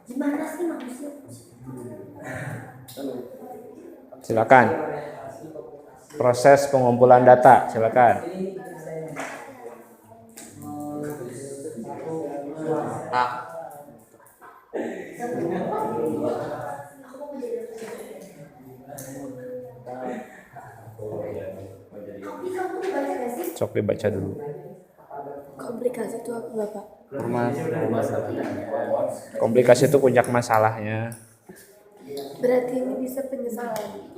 Gimana sih manusia? silakan. Proses pengumpulan data, silakan. Sok dibaca dulu. Komplikasi itu apa Bapak? Komplikasi itu puncak masalahnya. Berarti ini bisa penyesalan.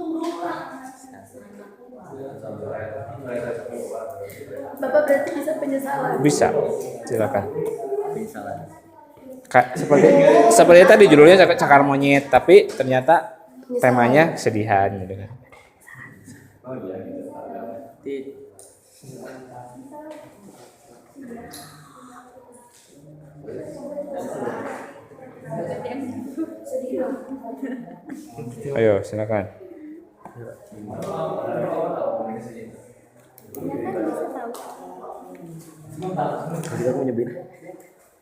Bapak berarti bisa penyesalan. Bisa, silakan. Seperti tadi judulnya cakar monyet, tapi ternyata temanya kesedihan gitu kan. Ayo silakan.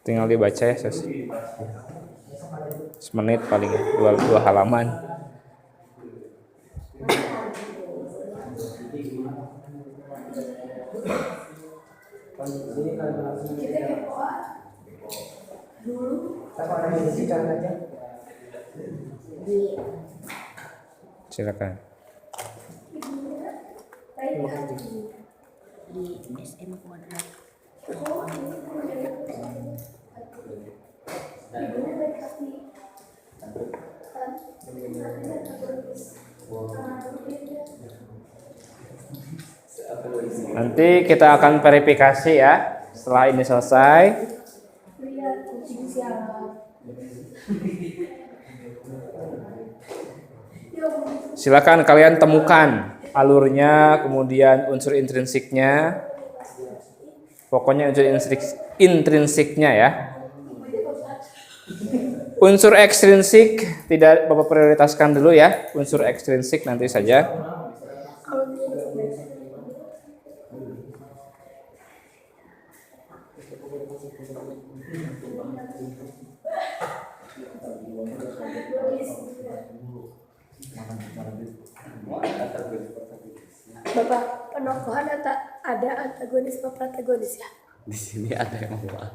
Tinggal dibaca ya, Sos. Semenit paling ya, dua halaman. Silakan. Di SM kuadrat. Nanti kita akan verifikasi ya setelah ini selesai. Silakan kalian temukan alurnya, kemudian unsur intrinsiknya. Pokoknya unsur intrinsiknya ya. Unsur ekstrinsik tidak Bapak prioritaskan dulu ya. Unsur ekstrinsik nanti saja. Bapak, penokohan ada antagonis atau protagonis ya? Di sini ada yang mau.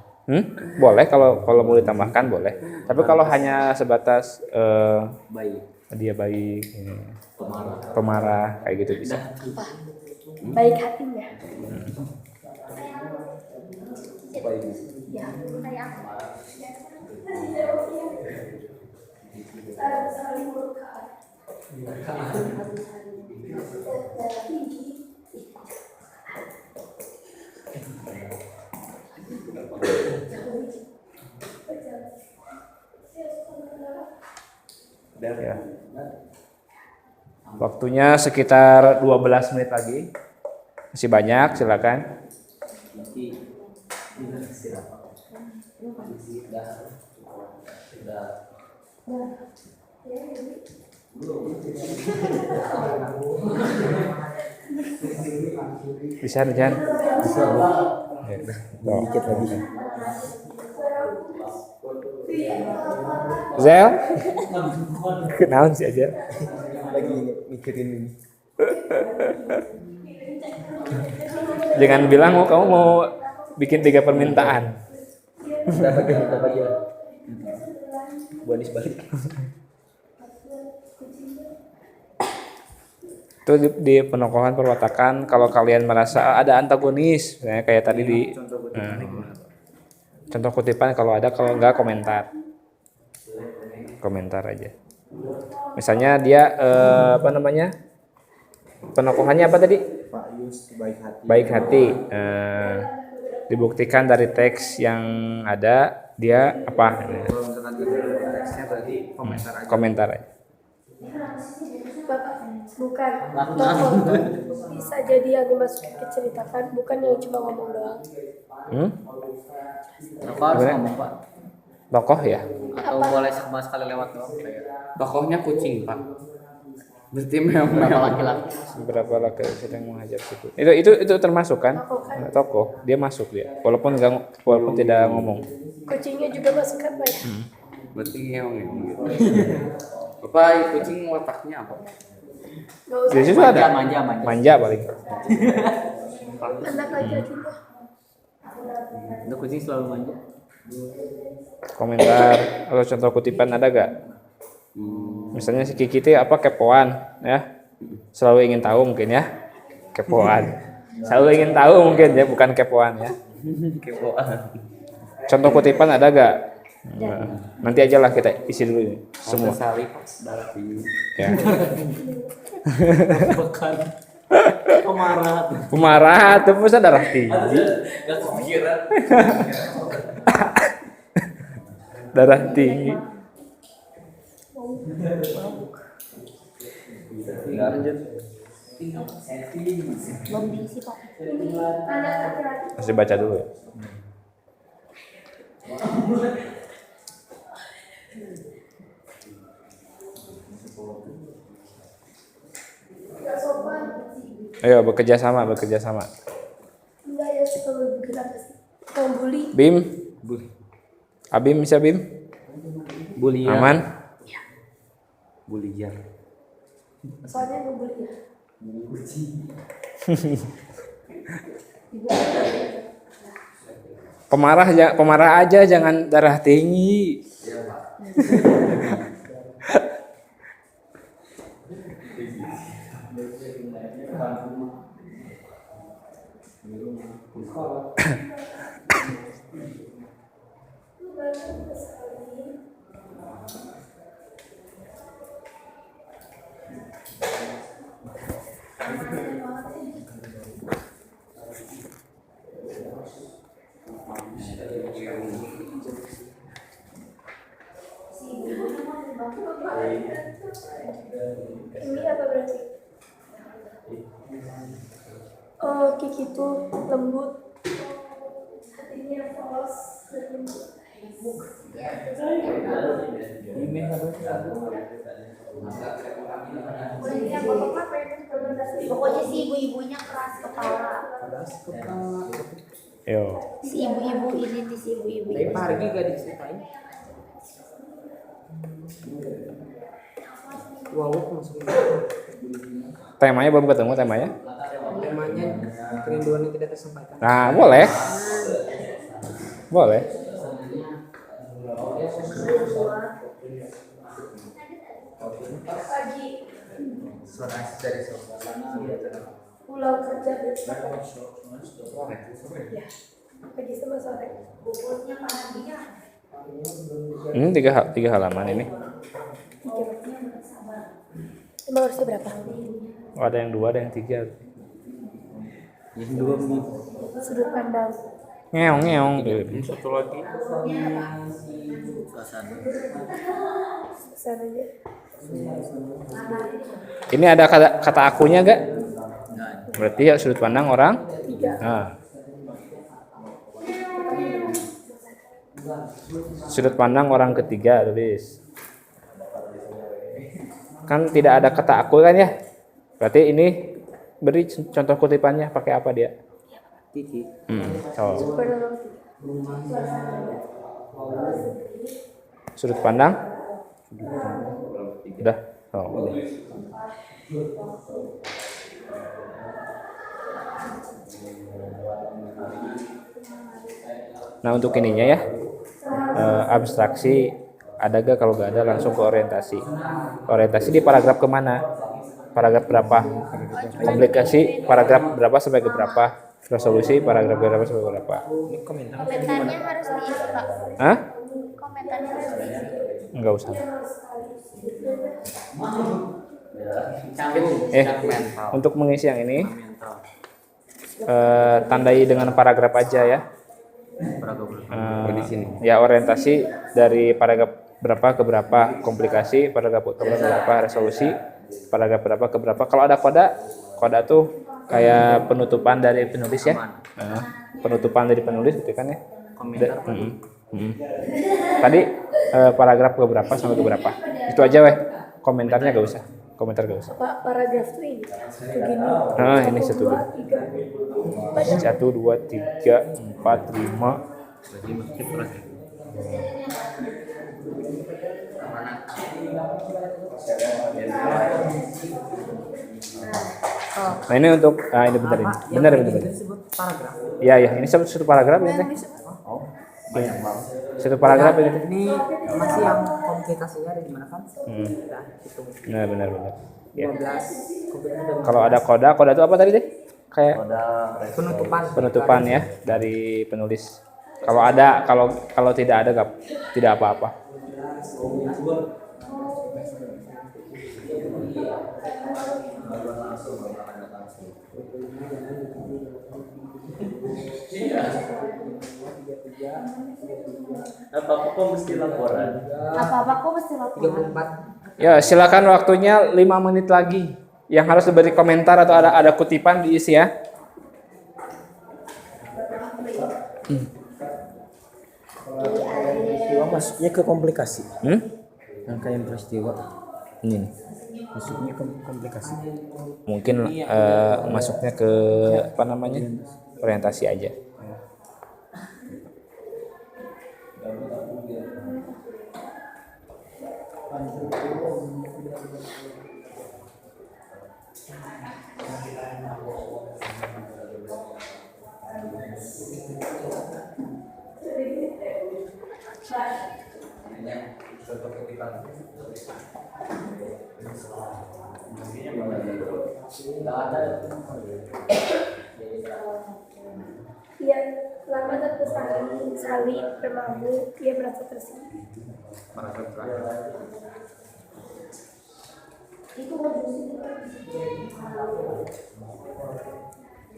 Boleh kalau mau ditambahkan boleh. Tapi kalau hanya sebatas Baik. dia baik, pemarah kayak gitu bisa. Apa? Baik hatinya. Ya. Ya. Waktunya sekitar 12 menit lagi. Masih banyak, silakan. Bisa Jan? Bisa. Dikit lagi. Zel? Kenalan sih aja. Lagi mikirin ini. Jangan bilang kamu mau bikin 3 permintaan. Dapat ya. Bonus balik. Itu di penokohan perwatakan kalau kalian merasa ada antagonis, misalnya kayak tadi di contoh kutipan kalau ada, kalau enggak komentar aja. Misalnya dia penokohannya apa tadi? Faiz baik hati. Baik hati. Dibuktikan dari teks yang ada dia apa? Kalau misalkan tidak teksnya berarti komentar aja. Komentar. Bapak, bukan tokoh tuh bisa jadi yang dimasukin ke ceritakan, bukan yang cuma ngomong doang. Apa harus ngomong Pak? Tokoh ya. Atau boleh sama sekali lewat doang? Tokohnya kucing pak. Berarti memang Berapa laki-laki? Berapa laki sedang mengajar situ. Itu termasuk kan? Tokoh kan. Tokoh. Dia masuk dia. Walaupun tidak ngomong. Kucingnya juga masuk kan Pak ya? berarti memang gitu. Bapak kucing wataknya apa? Gak usah. Di situ ada Manja. manja paling. Anak aja gitu. Untuk kucing selalu manja. Komentar atau contoh kutipan ada gak? Misalnya si Kiki itu apa kepoan ya, selalu ingin tahu mungkin ya, kepoan, selalu ingin tahu mungkin ya, bukan kepoan ya. Kepoan. Contoh kutipan ada gak? Nanti aja lah kita isi dulu ini semua. Salib darah tinggi. Ya. Bukan. Pemarah. Pemarah tuh pusat darah tinggi. Gak kepikiran. Darah tinggi. Lanjut. Belum diisi Pak. Masih baca dulu ya. Ayo bekerja sama. Enggak ya, kalau bikin apa sih? Tukang bully. Bim, Abim bisa Bim? Bulian. Aman? Bulian. Soalnya ngebully ya. Pemarah aja, jangan darah tinggi. Ini apa berarti? Oh, Kiki tuh lembut. Hatinya polos dan lembut. Pokoknya si ibu-ibunya keras kepala. Yo. Si ibu-ibu ini nih si ibu-ibu. Dari pagi gak diceritain. Wow, langsung. Temanya belum ketemu temanya? Temanya kerinduan yang tidak tersampaikan. Nah, boleh. Boleh. Pagi Suara dari pulang kerja besok. Ya, pagi sama sore. Bukunya mana dia? Ini tiga halaman ini. Emang harusnya berapa? Oh, ada yang 2, ada yang 3. Yang 2 menit. Sudut pandang. Ngeong. Ini satu lagi. Suasananya. Ini ada kata akunya gak? Berarti ya sudut pandang orang. 3. Nah. Sudut pandang orang ketiga tulis. Kan tidak ada kata aku kan ya? Berarti ini beri contoh kutipannya pakai apa dia? Kiki. Oh. Suasananya. Sudut pandang? Udah. Oh. Nah untuk ininya ya, abstraksi ada gak? Kalau gak ada langsung ke orientasi. Orientasi di paragraf kemana? Paragraf berapa? Komplikasi paragraf berapa sampai ke berapa? Resolusi paragraf berapa sampai ke berapa? Komentarnya harus diisi Pak. Hah? Komentarnya harus diisi. Enggak usah. Mental. Untuk mengisi yang ini Tandai dengan paragraf aja ya. di sini. Ya orientasi dari paragraf berapa ke berapa, komplikasi paragraf ke berapa, resolusi paragraf berapa ke berapa. Kalau ada koda tuh kayak penutupan dari penulis ya. Penutupan dari penulis gitu kan ya. Tadi paragraf ke berapa sampai ke berapa. Itu aja weh. Komentarnya gak usah. Komentar gak usah. Pak, paragraf tuh ini begini. Nah, ini 1 2 3 4 5. Nah ini untuk ini bentar ini. Benar. Iya ini satu paragraf ini teh. Banyak banget. Satu paragraf ini. Ini masih yang komplikasinya ada di mana kan? Nah, itu. Nah, benar. Ya. 15 Kalau ada koda itu apa tadi deh? Kayak penutupan ya dari penulis. Kalau ada, kalau tidak ada tidak apa-apa. Apa-apa kok mesti laporan? Apa-apa kok mesti laporan? Ya, silakan waktunya 5 menit lagi. Yang harus diberi komentar atau ada kutipan diisi ya. Peristiwa masuknya ke komplikasi. Rangkaian peristiwa. Ini nih. Masuknya ke komplikasi. Mungkin masuknya ke apa namanya? Orientasi aja. Ia lama terpesali sawit bermabuk, ia merasa tersindir.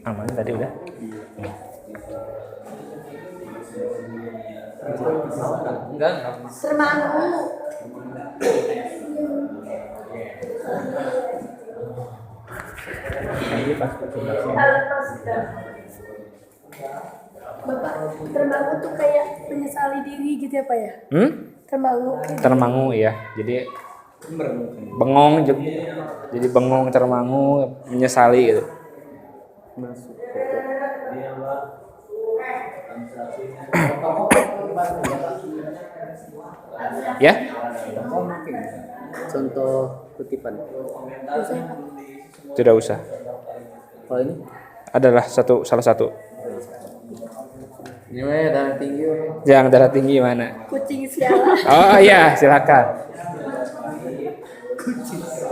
Aman tadi udah. Enggak. Sermanu. Bapak, termangu tuh kayak menyesali diri gitu ya Pak ya? Termangu. Termangu ya. Jadi bengong jadi bengong termangu menyesali gitu. Ya? Contoh kutipan. Tidak usah. Kalau ini Adalah salah satu. ini mah darah tinggi. Yang darah tinggi mana? Kucing sialan. Oh iya, silakan.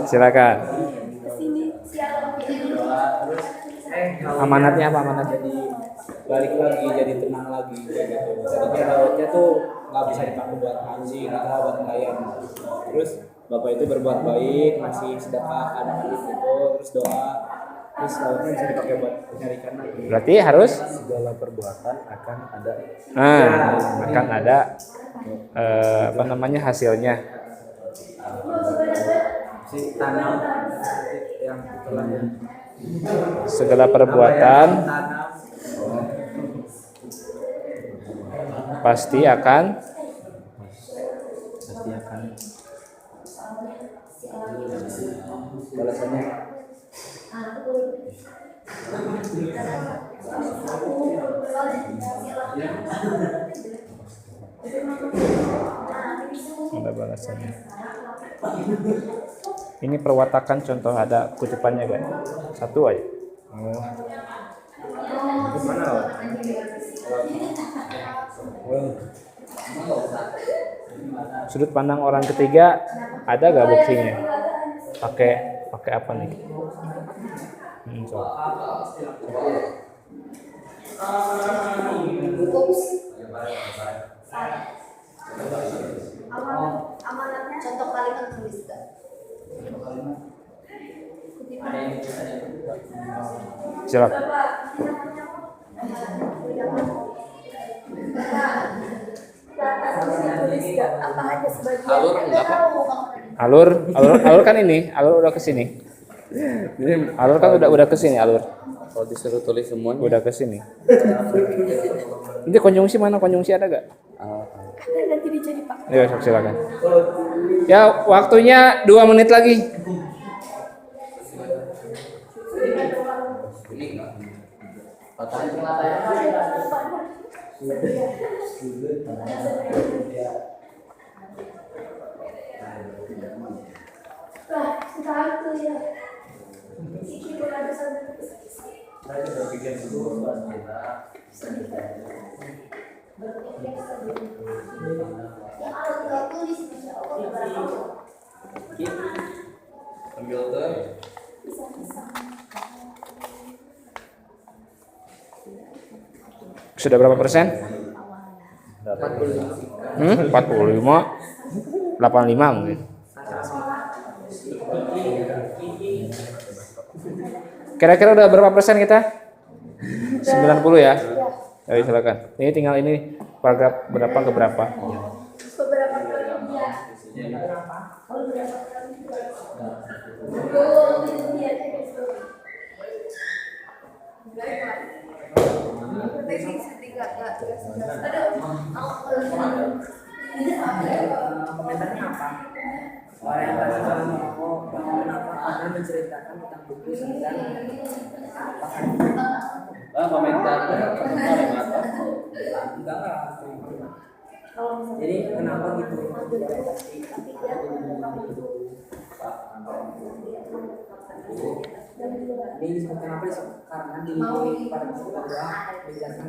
Silakan. Kesini sialan. Amanatnya apa amanat? Jadi balik lagi, jadi tenang lagi kayak gitu. Tadinya lautnya tuh nggak bisa dipakai buat anjing atau buat nelayan. Terus bapak itu berbuat baik, masih sedekah anak-anak itu, terus doa. Terus lautnya bisa dipakai buat nyari ikan lagi. Berarti harus Segala perbuatan akan ada. akan ada apa namanya hasilnya. Si tanam yang telah Segala perbuatan pasti akan balasannya. ada balasannya. Ini perwatakan contoh ada kutipannya kan? Satu aja. Sudut pandang orang ketiga ada gak buktinya? Pakai apa nih? Coba. Amanatnya contoh kalimat tulis gak? silakan. Apa hanya sebagian? Alur enggak Pak? Alur kan ini, alur udah ke sini. Alur kan udah ke sini alur. Kalau disuruh tulis semuanya. Udah ke sini. Nanti konjungsi mana? Konjungsi ada gak? Ada nanti dijadi Pak. Ya, silakan. Ya, waktunya 2 menit lagi. Ambil tuh. Sudah berapa persen? 45. 85 mungkin. Kira-kira udah berapa persen kita? 90 ya? Ayo silakan. Ini tinggal ini paragraf berapa ke berapa? Beberapa kali ya. Komentarnya apa? Orientasi dalam rokok, kenapa Anda menceritakan tentang buku 9? Komentar. Enggak. Jadi kenapa gitu? Ini disebutkan apa sih? Karena di pada buku kedua dijelaskan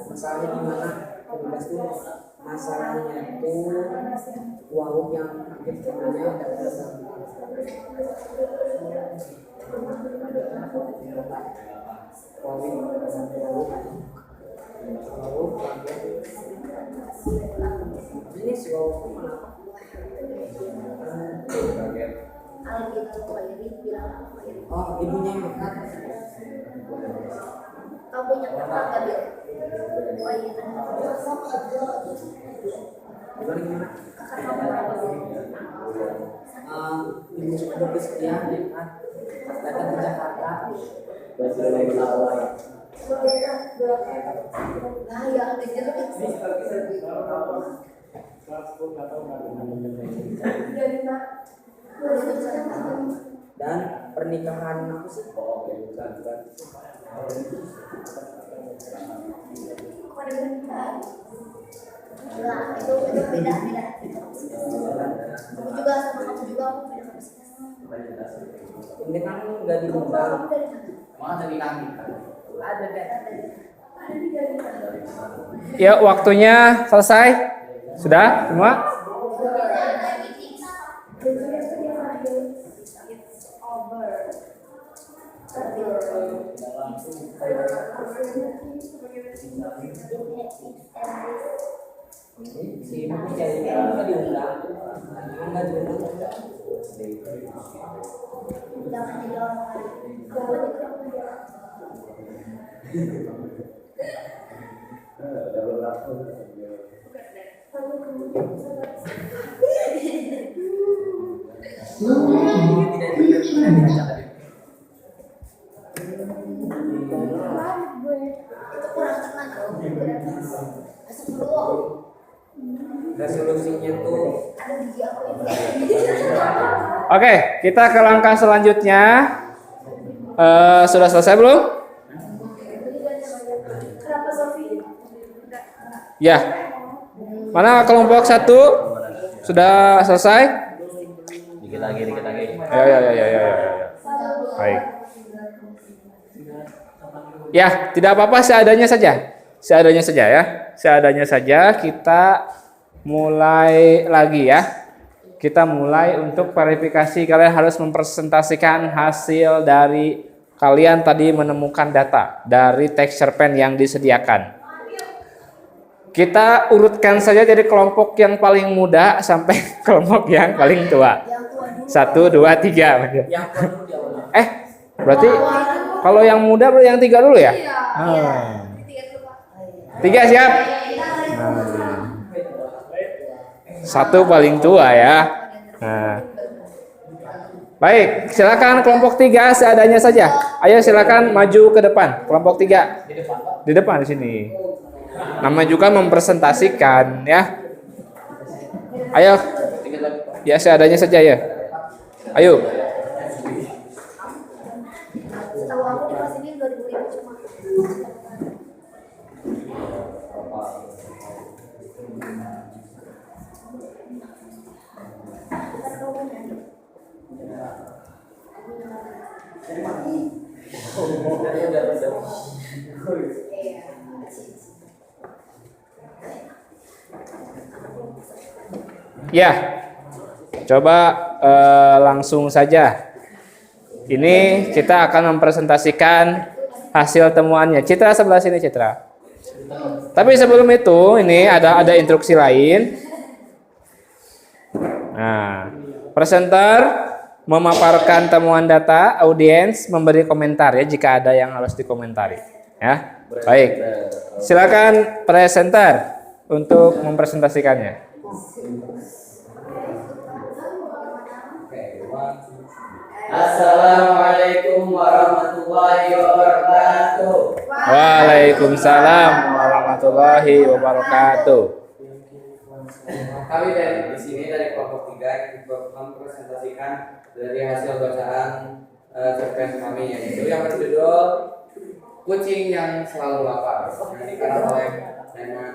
masalahnya gimana? Kebelas tuh masalahnya tuh wahuk yang aktif namanya ini si wahuk kenapa? Oh, ibunya yang dekat. Kau punya keluarga Bil? Oh iya. Gimana? Kakak kamu berapa Bil? Ibu lebih sekian dekat. Datang ke Jakarta. Nah ya, kecil dan pernikahan aku sih nah, itu beda. Aku juga sama kamu juga aku beda. ini kan nggak diundang. Mana tadi kami? Ada deh. Ya, waktunya selesai. Sudah semua? Si ibu jadi nggak diundang. Nggak diundang. Jangan jadi orang lain. Slow down. Please turn. Resolusinya tuh Oke, kita ke langkah selanjutnya. Sudah selesai belum? Ya. Mana kelompok 1? Sudah selesai? Dikit lagi. Ya. Baik. Ya, tidak apa-apa seadanya saja. Seadanya saja ya. Seadanya saja kita mulai lagi ya. Kita mulai untuk verifikasi. Kalian harus mempresentasikan hasil dari kalian tadi menemukan data dari text cerpen yang disediakan. Kita urutkan saja dari kelompok yang paling muda sampai kelompok yang paling tua. 1, 2, 3. Berarti kalau yang muda berarti yang 3 dulu ya? 3 siap? 1 paling tua ya. Nah. Baik, silakan kelompok 3 seadanya saja. Ayo silakan maju ke depan. Kelompok 3. Di depan di sini. Nama juga mempresentasikan ya. Ayo. Ya seadanya saja ya. Ayo. Setahu aku di kelas ini 2000 cuma. Ya, coba langsung saja. Ini kita akan mempresentasikan hasil temuannya. Citra sebelah sini, Citra. Tapi sebelum itu, ini ada instruksi lain. Nah, presenter memaparkan temuan data, audiens memberi komentar ya jika ada yang harus dikomentari. Ya, baik. Silakan presenter untuk mempresentasikannya. Assalamualaikum warahmatullahi wabarakatuh. Waalaikumsalam warahmatullahi wabarakatuh. Kami di sini dari kelompok 3 mempresentasikan dari hasil bacaan cerpen kami yaitu yang berjudul Kucing yang Selalu Lapar. Yang dikarang oleh Nena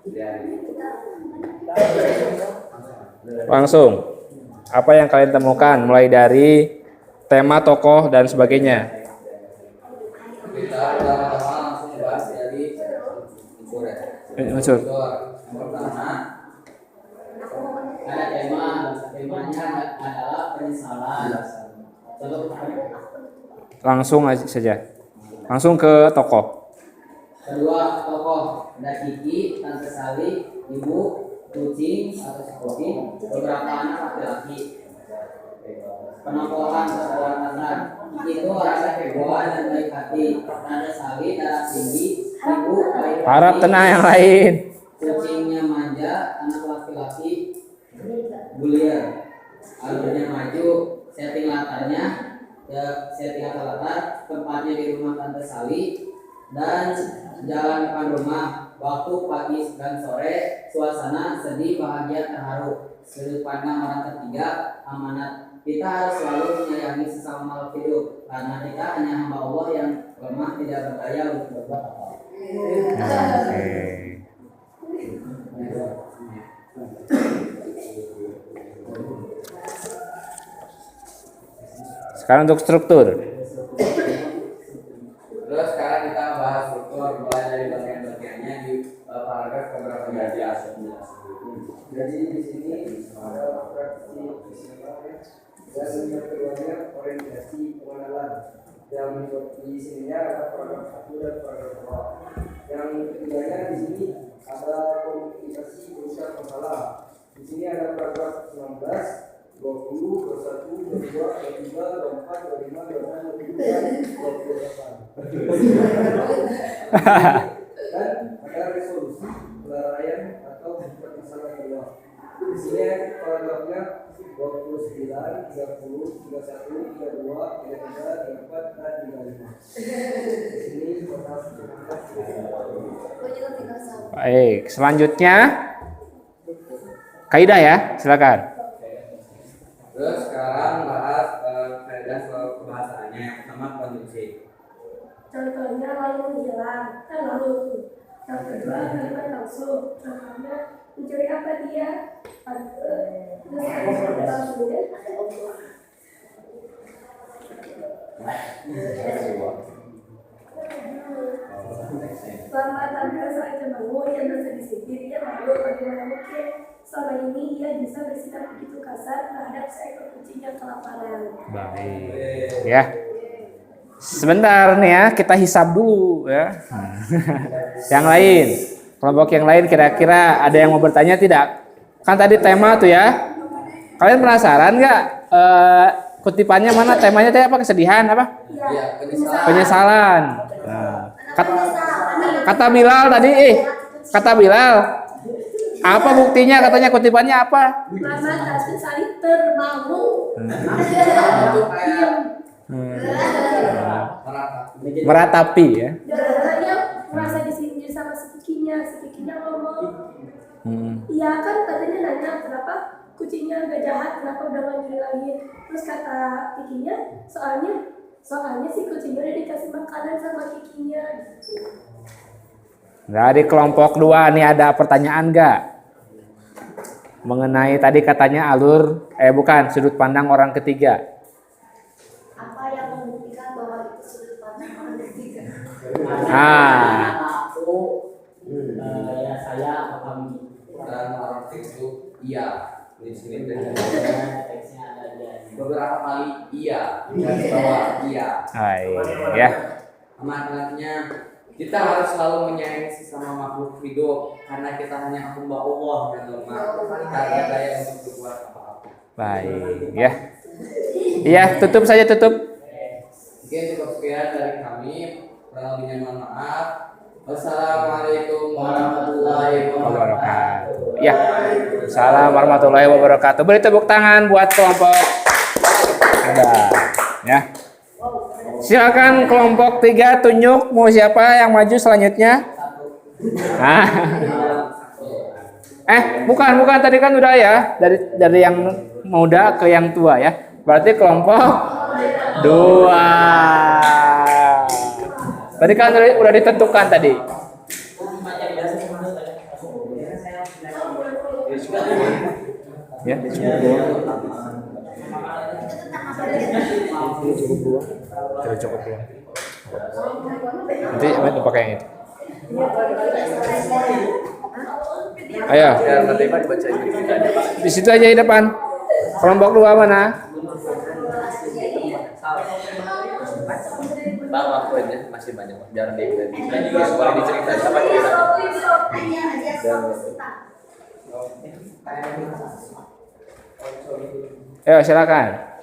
Diani. Langsung. Apa yang kalian temukan mulai dari tema tokoh dan sebagainya? Kita pertama-tama langsung bahas dari unsur. Yang pertama Ada temanya adalah penyesalan. Langsung saja. Langsung ke tokoh. Kedua tokoh, ada Kiki, Tante Sali, Ibu, kucing atau si kucing, beberapa anak laki-laki. Penokohan seorang anak itu orangnya hebat dan baik hati. Tante Sali darah tinggi, Ibu baik hati. Harap tenang yang lain. Kucingnya manja, anak laki-laki bulir. Alurnya maju, setting latarnya, setting latar tempatnya di rumah Tante Sali dan jalan depan rumah. Waktu pagi dan sore, suasana sedih, bahagia, terharu. Sudut pandang orang ketiga, amanat. Kita harus selalu menyayangi sesama makhluk hidup, karena kita hanya hamba Allah yang lemah, tidak berdaya untuk berbuat apa. Sekarang untuk struktur. Terus sekarang kita bahas struktur mulai dari bagian-bagiannya di paragraf beberapa bagian. Jadi di sini ada fraksi dan yang keduanya orientasi pengenalan. Yang di sininya ada paragraf 1 dan paragraf 2. Yang ketiganya di sini ada komunikasi berusaha masalah. Di sini ada paragraf 19, 20, 21, 22, 23, 24, 25, 26, 27, 28. Dan ada resolusi perayaan atau permasalahan kedua. Di sini paragrafnya 29, 30, 31, 32, 33, 34, dan 35. Di sini total. Baik, selanjutnya kaidah ya, silakan. Terus sekarang bahas kaidah soal kebahasaannya. Yang pertama kondisi. Contohnya lalu hilang, kan lalu. Yang kedua kalimat langsung. Contohnya mencuri apa dia? Selama tampil saat cemanggu, ia merasa disipir, ia malu bagaimana mungkin selama ini ia bisa bersikap begitu kasar terhadap seekor kucing yang kelaparan. Baik. Ya. Sebentar nih ya, kita hisab dulu ya. Yang lain, kelompok yang lain kira-kira ada yang mau bertanya tidak? Kan tadi tema tuh ya. Kalian penasaran nggak? Kutipannya mana? Temanya tadi apa? Kesedihan apa? Iya, Penyesalan. Nah, kata Bilal tadi, kata Bilal, apa buktinya? Katanya kutipannya apa? Mama tadi saling terbangun. Meratapi ya. Dia merasa disindir sama si Kikinya ngomong. Iya kan katanya nanya kenapa kucingnya gak jahat, kenapa udah gak nyuri lagi. Terus kata Kikinya, soalnya si kucingnya udah dikasih makanan sama Kikinya gitu. Dari kelompok 2 nih ada pertanyaan nggak? Mengenai tadi katanya sudut pandang orang ketiga. Apa yang membuktikan bahwa itu sudut pandang orang ketiga? Ya saya apa kami dan orang itu iya di sini teksnya ada di beberapa kali iya dan bahwa iya. Ya. Maknanya kita harus selalu menyayangi sesama makhluk hidup karena kita hanya hamba Allah dan lemah, tak ada daya untuk berbuat apa-apa. Baik ya. Iya, tutup saja tutup. Mungkin cukup sekian dari kami. Kurang lebihnya mohon maaf. Wassalamualaikum warahmatullahi wabarakatuh. Ya. Assalamualaikum warahmatullahi wabarakatuh. Beri tepuk tangan buat kelompok. Udah, ya. Silakan kelompok 3 tunjuk mau siapa yang maju selanjutnya. Nah. Bukan tadi kan udah ya, dari yang muda ke yang tua ya. Berarti kelompok 2. Tadi kan udah ditentukan tadi. Ya, cukup dua. Nanti pakai yang itu. Ayo. Nanti Pak dibacain Di situ aja di depan. Kelompok 2 mana? Bang, aku aja masih banyak biar dia boleh diceritain apa ceritanya. Ayo silakan.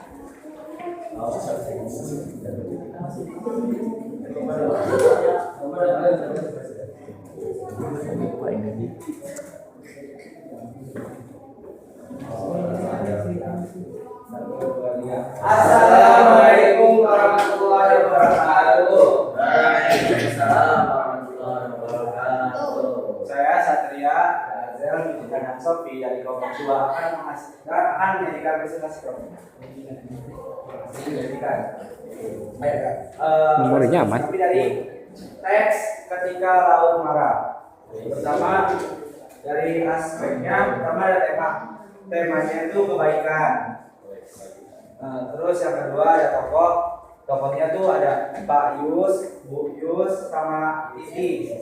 Assalamualaikum warahmatullahi wabarakatuh. Waalaikumsalam warahmatullahi wabarakatuh. Saya Satria Azel dan Sofi dari kelompok 2 akan menjadikan presentasi kelompok. Memorinya aman. Tapi dari teks ketika laut marah. Pertama dari aspeknya, pertama ada temanya itu kebaikan. Terus yang kedua ada tokohnya tuh ada Pak Yus, Bu Yus, sama Titi.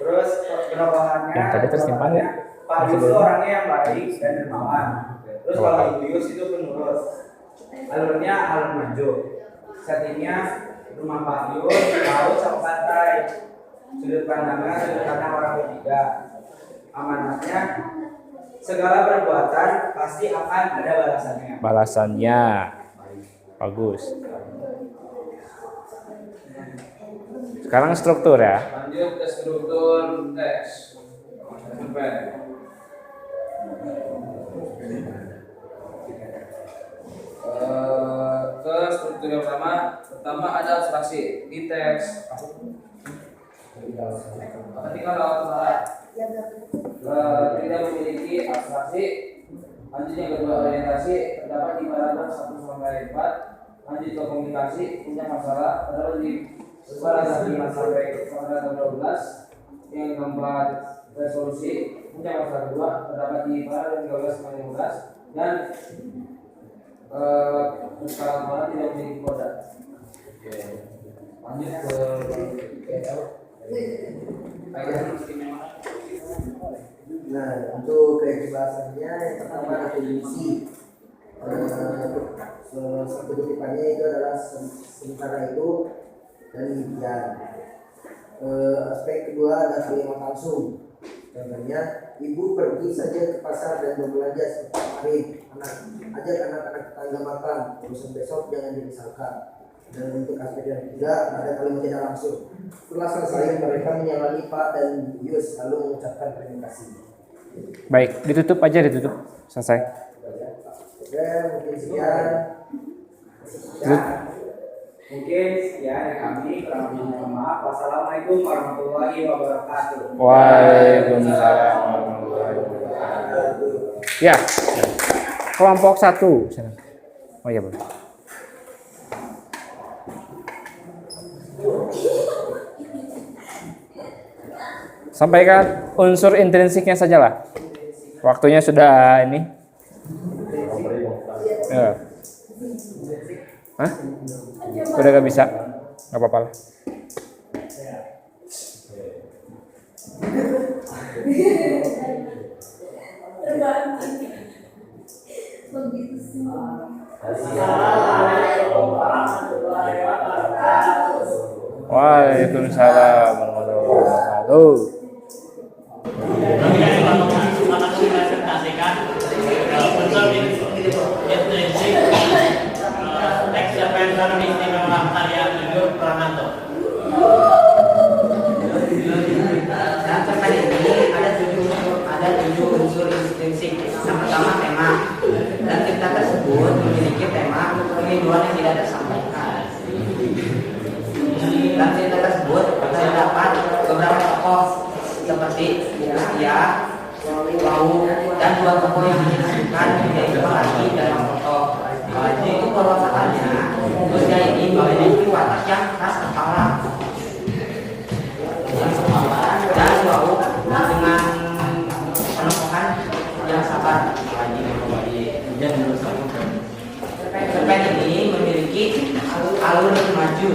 Terus penokohannya Yang tadi tersimpan ya? Pak Yus itu orangnya yang baik dan dermawan. Terus kalau Ibu Yus itu penurut. Alurnya alur maju. Settingnya rumah Pak Yus, laut sama pantai. Sudut pandang orang ketiga. Amanatnya segala perbuatan pasti akan ada balasannya. Balasannya. Bagus. Sekarang struktur ya. Lanjut ke struktur teks. Ke struktur yang pertama ada abstraksi di teks. Ketika laut marah tidak memiliki abstraksi. Lanjut yang kedua orientasi terdapat di paragraf 1 sampai 4. Lanjut ke komunikasi punya masalah terdapat di paragraf 5 sampai paragraf 12. Yang keempat resolusi punya masalah kedua terdapat di paragraf 13 sampai 15. Dan skala tidak memiliki kode. Lanjut ke kaidah istimewa. Nah, untuk keikhlasannya yang pertama definisi. Satu kutipannya itu adalah sementara itu dan demikian. Aspek kedua adalah kalimat langsung. Contohnya, ibu pergi saja ke pasar dan berbelanja seperti kemarin. Ajak anak-anak tetangga makan. Urusan besok jangan dirisaukan. Dan untuk aspek yang ketiga ada kalimat tidak langsung. Setelah selesai mereka menyalami Pak dan Bu Yus lalu mengucapkan terima kasih. Baik, ditutup aja, ditutup. Selesai. Oke, mungkin sekian. Mungkin sekian dari kami, kurang lebih mohon maaf. Wassalamualaikum warahmatullahi wabarakatuh. Waalaikumsalam warahmatullahi wabarakatuh. Ya, kelompok 1. Oh iya, boleh. Sampaikan unsur intrinsiknya sajalah. Waktunya sudah ini. Ya. Hah? Udah gak bisa? Gak apa-apa lah. Waalaikumsalam warahmatullahi wabarakatuh. Teks Adventure Istimewa Karya Jujur Prananto. Dalam cerpen ini ada tujuh unsur intrinsik. Yang pertama tema. Dan cerita tersebut memiliki tema kehidupan yang tidak tersampaikan. Dalam cerita tersebut terdapat beberapa tokoh seperti Setia, Wau, dan dua tokoh yang disebutkan menjadi lagi dalam foto. Itu perwasaannya, usia ini memiliki watak yang khas kepala. Dan Wau dengan penokohan yang sabar. Cerpen ini memiliki alur maju.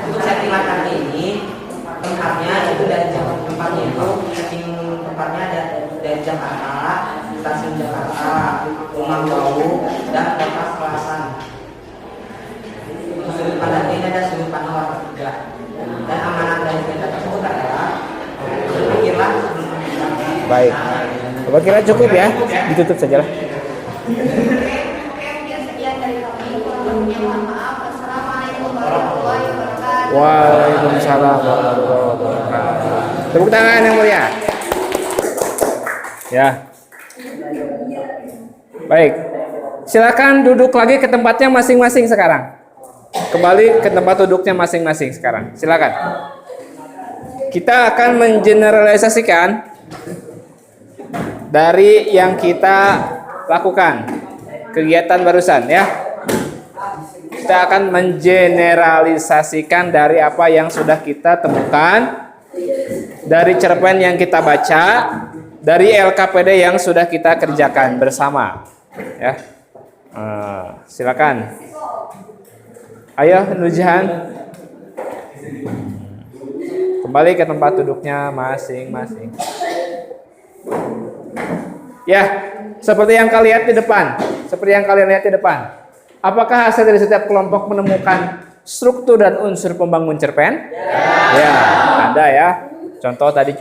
Untuk setting latar ini tempatnya itu dari tempatnya itu setting tempatnya dari Jakarta, stasiun Jakarta, rumah Wau, dan kota Selasan. Sudut pandang ini ada sudut pandang warga tiga. Dan amanat dari cerita tersebut adalah berpikirlah sebelum berbicara. Baik. Apa kira cukup ya? Ditutup sajalah. Sekian dari kami. Mohon maaf. Wassalamualaikum warahmatullahi wabarakatuh. Waalaikumsalam warahmatullahi wabarakatuh. Tepuk tangan yang mulia. Ya. Baik. Silakan duduk lagi ke tempatnya masing-masing sekarang. Kembali ke tempat duduknya masing-masing sekarang. Silakan. Kita akan mengeneralisasikan dari yang kita lakukan kegiatan barusan ya. Kita akan mengeneralisasikan dari apa yang sudah kita temukan, dari cerpen yang kita baca, dari LKPD yang sudah kita kerjakan bersama ya. Silakan. Ayo Nujahan, kembali ke tempat duduknya masing-masing. Ya, seperti yang kalian lihat di depan. Apakah hasil dari setiap kelompok menemukan struktur dan unsur pembangun cerpen? Ya, ada ya. Contoh tadi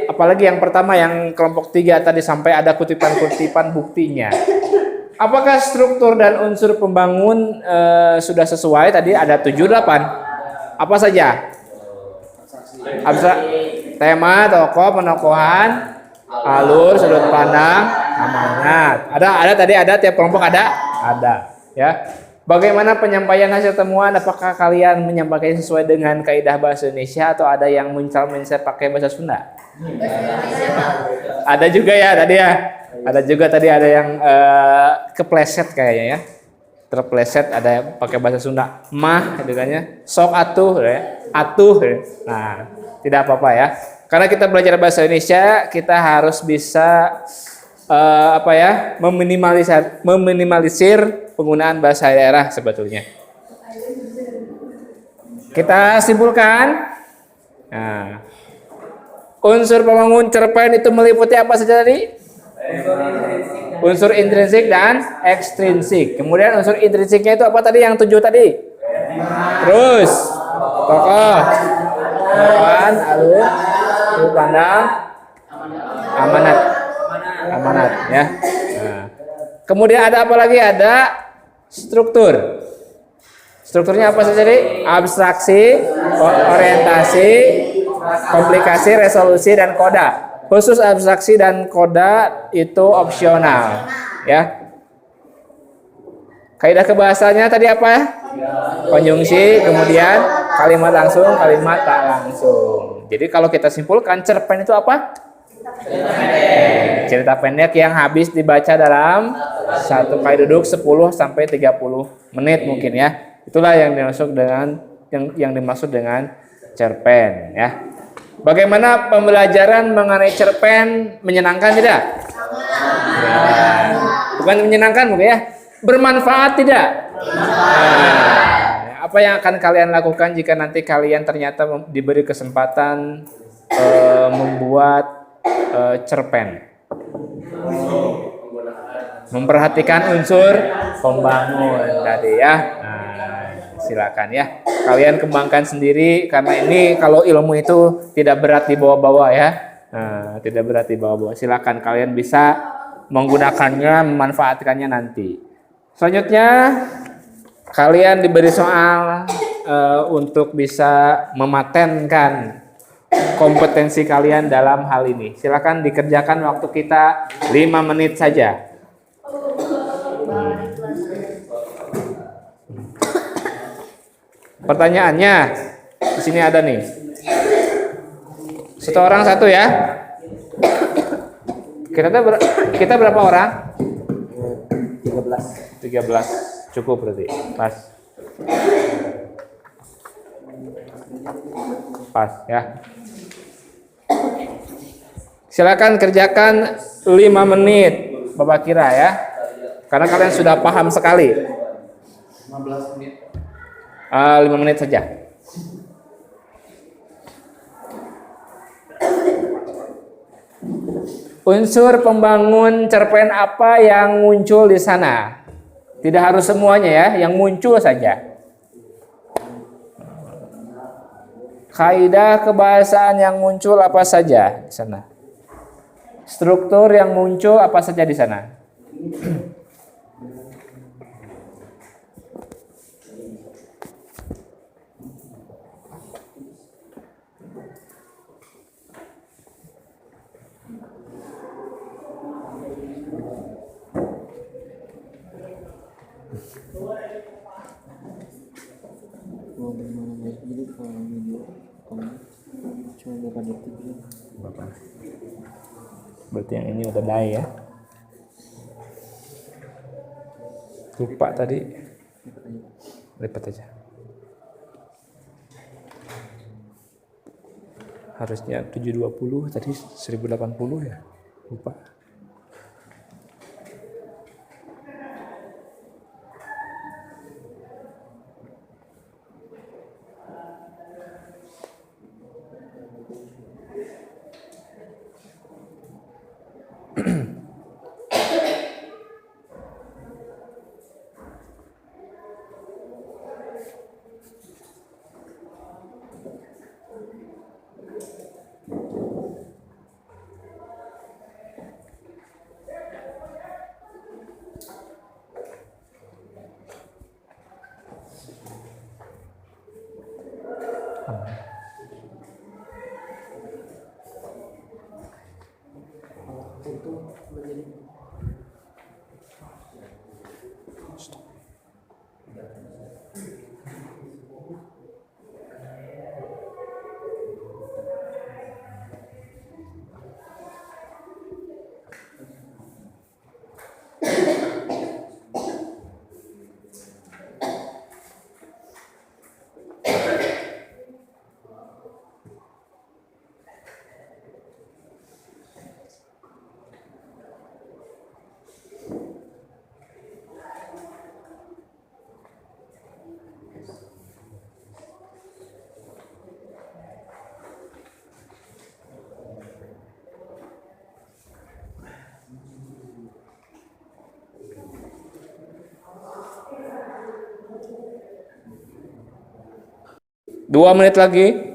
apalagi yang pertama yang kelompok 3 tadi sampai ada kutipan-kutipan buktinya. Apakah struktur dan unsur pembangun sudah sesuai? Tadi ada 7-8. Apa saja? Abstrak, tema, tokoh, penokohan, alur, sudut pandang, amanat. Ada tiap kelompok ada ya. Bagaimana penyampaian hasil temuan? Apakah kalian menyampaikan sesuai dengan kaidah bahasa Indonesia atau ada yang mencal-mencal pakai bahasa Sunda? Ada juga ya tadi ya. Ada juga tadi ada yang kepleset kayaknya ya. Terpleset ada yang pakai bahasa Sunda. Mah gitu kan ya. Sok atuh ya. Atuh. Ya. Nah, tidak apa-apa ya. Karena kita belajar bahasa Indonesia, kita harus bisa meminimalisir penggunaan bahasa daerah sebetulnya. Kita simpulkan. Nah, unsur pembangun cerpen itu meliputi apa saja tadi? Unsur intrinsik dan ekstrinsik. Kemudian unsur intrinsiknya itu apa tadi yang 7 tadi? Terus tokoh, depan, alur, sudut pandang, amanat, ya. Nah. Kemudian ada apa lagi? Ada struktur. Strukturnya apa saja tadi? Abstraksi, orientasi, komplikasi, resolusi, dan koda. Khusus abstraksi dan koda itu opsional, ya. Kaidah kebahasanya tadi apa? Konjungsi, kemudian kalimat langsung, kalimat tak langsung. Jadi kalau kita simpulkan, cerpen itu apa? Cerita pendek yang habis dibaca dalam satu kali duduk 10 sampai 30 menit mungkin ya. Itulah yang dimaksud dengan dimaksud dengan cerpen, ya. Bagaimana pembelajaran mengenai cerpen, menyenangkan tidak? Ya. Bukan menyenangkan mungkin ya, bermanfaat tidak? Nah, apa yang akan kalian lakukan jika nanti kalian ternyata diberi kesempatan membuat cerpen? Memperhatikan unsur pembangun tadi ya. Silakan ya, kalian kembangkan sendiri karena ini kalau ilmu itu tidak berat dibawa-bawa ya. Nah, tidak berat dibawa-bawa. Silakan kalian bisa menggunakannya, memanfaatkannya nanti. Selanjutnya kalian diberi soal untuk bisa mematenkan kompetensi kalian dalam hal ini. Silakan dikerjakan, waktu kita 5 menit saja. Pertanyaannya di sini ada nih. Satu orang satu ya. Kita berapa orang? 13. Cukup berarti. Pas ya. Silakan kerjakan 5 menit Bapak kira ya. Karena kalian sudah paham sekali. 15 menit. 5 menit saja. Unsur pembangun cerpen apa yang muncul di sana? Tidak harus semuanya ya, yang muncul saja. Kaidah kebahasaan yang muncul apa saja di sana? Struktur yang muncul apa saja di sana? Berarti yang ini udah die ya. Lupa tadi. Lipat aja. Harusnya 720, tadi 1080 ya. Lupa. 2 menit lagi.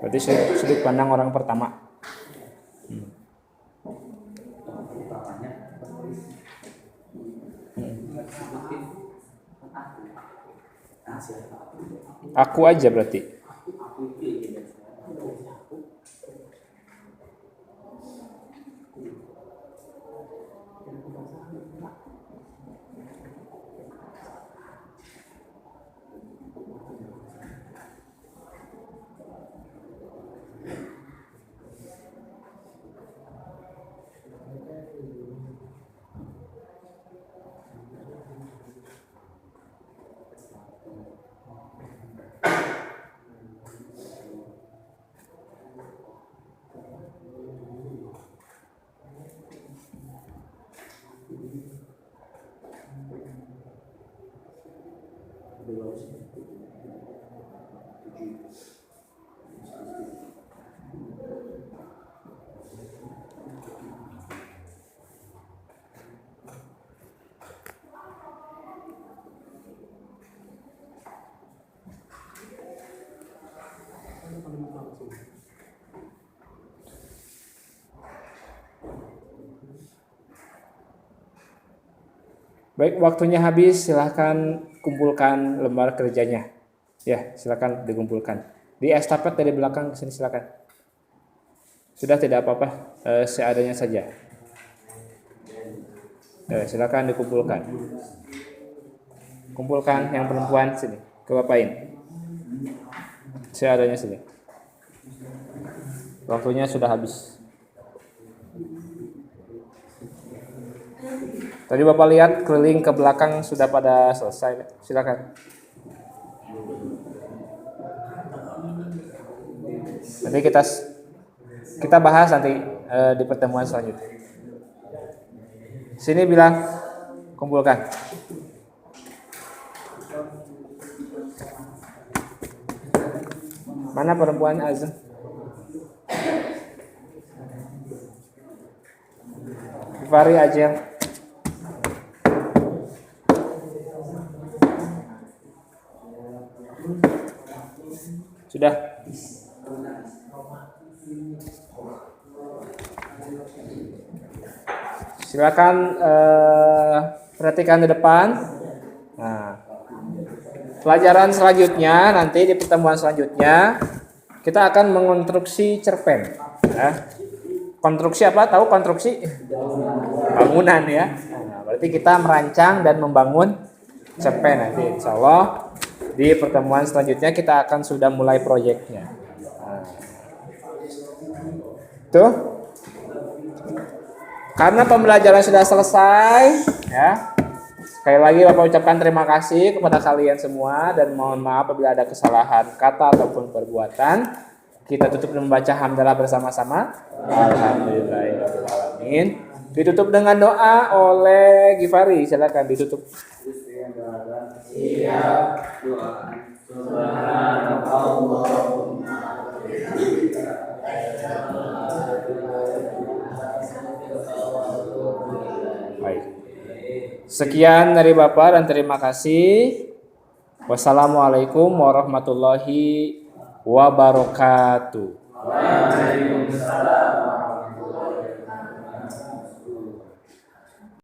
Berarti sudut pandang orang pertama. Aku aja berarti. Baik, waktunya habis. Silahkan kumpulkan lembar kerjanya. Ya, silahkan dikumpulkan. Di estafet dari belakang ke sini silahkan. Sudah, tidak apa-apa, seadanya saja. Silahkan dikumpulkan. Kumpulkan yang perempuan sini, ke bapain. Seadanya sini. Waktunya sudah habis. Tadi Bapak lihat keliling ke belakang sudah pada selesai. Silakan. Nanti kita bahas nanti di pertemuan selanjutnya. Sini bilang kumpulkan. Mana perempuan Azam? Fari aja. Sudah. Silakan perhatikan di depan. Nah, pelajaran selanjutnya nanti di pertemuan selanjutnya kita akan mengonstruksi cerpen. Ya. Konstruksi apa? Tahu konstruksi? Bangunan ya. Nah, berarti kita merancang dan membangun cerpen nanti. Insya Allah di pertemuan selanjutnya kita akan sudah mulai proyeknya. Nah. Tuh. Karena pembelajaran sudah selesai, ya. Sekali lagi Bapak ucapkan terima kasih kepada kalian semua dan mohon maaf apabila ada kesalahan kata ataupun perbuatan. Kita tutup dengan membaca hamdalah bersama-sama. Alhamdulillahirobbilalamin. Ditutup dengan doa oleh Gifari. Silakan ditutup. Siap doa. Baik. Sekian dari Bapak dan terima kasih. Wassalamualaikum warahmatullahi wabarakatuh. Waalaikumsalam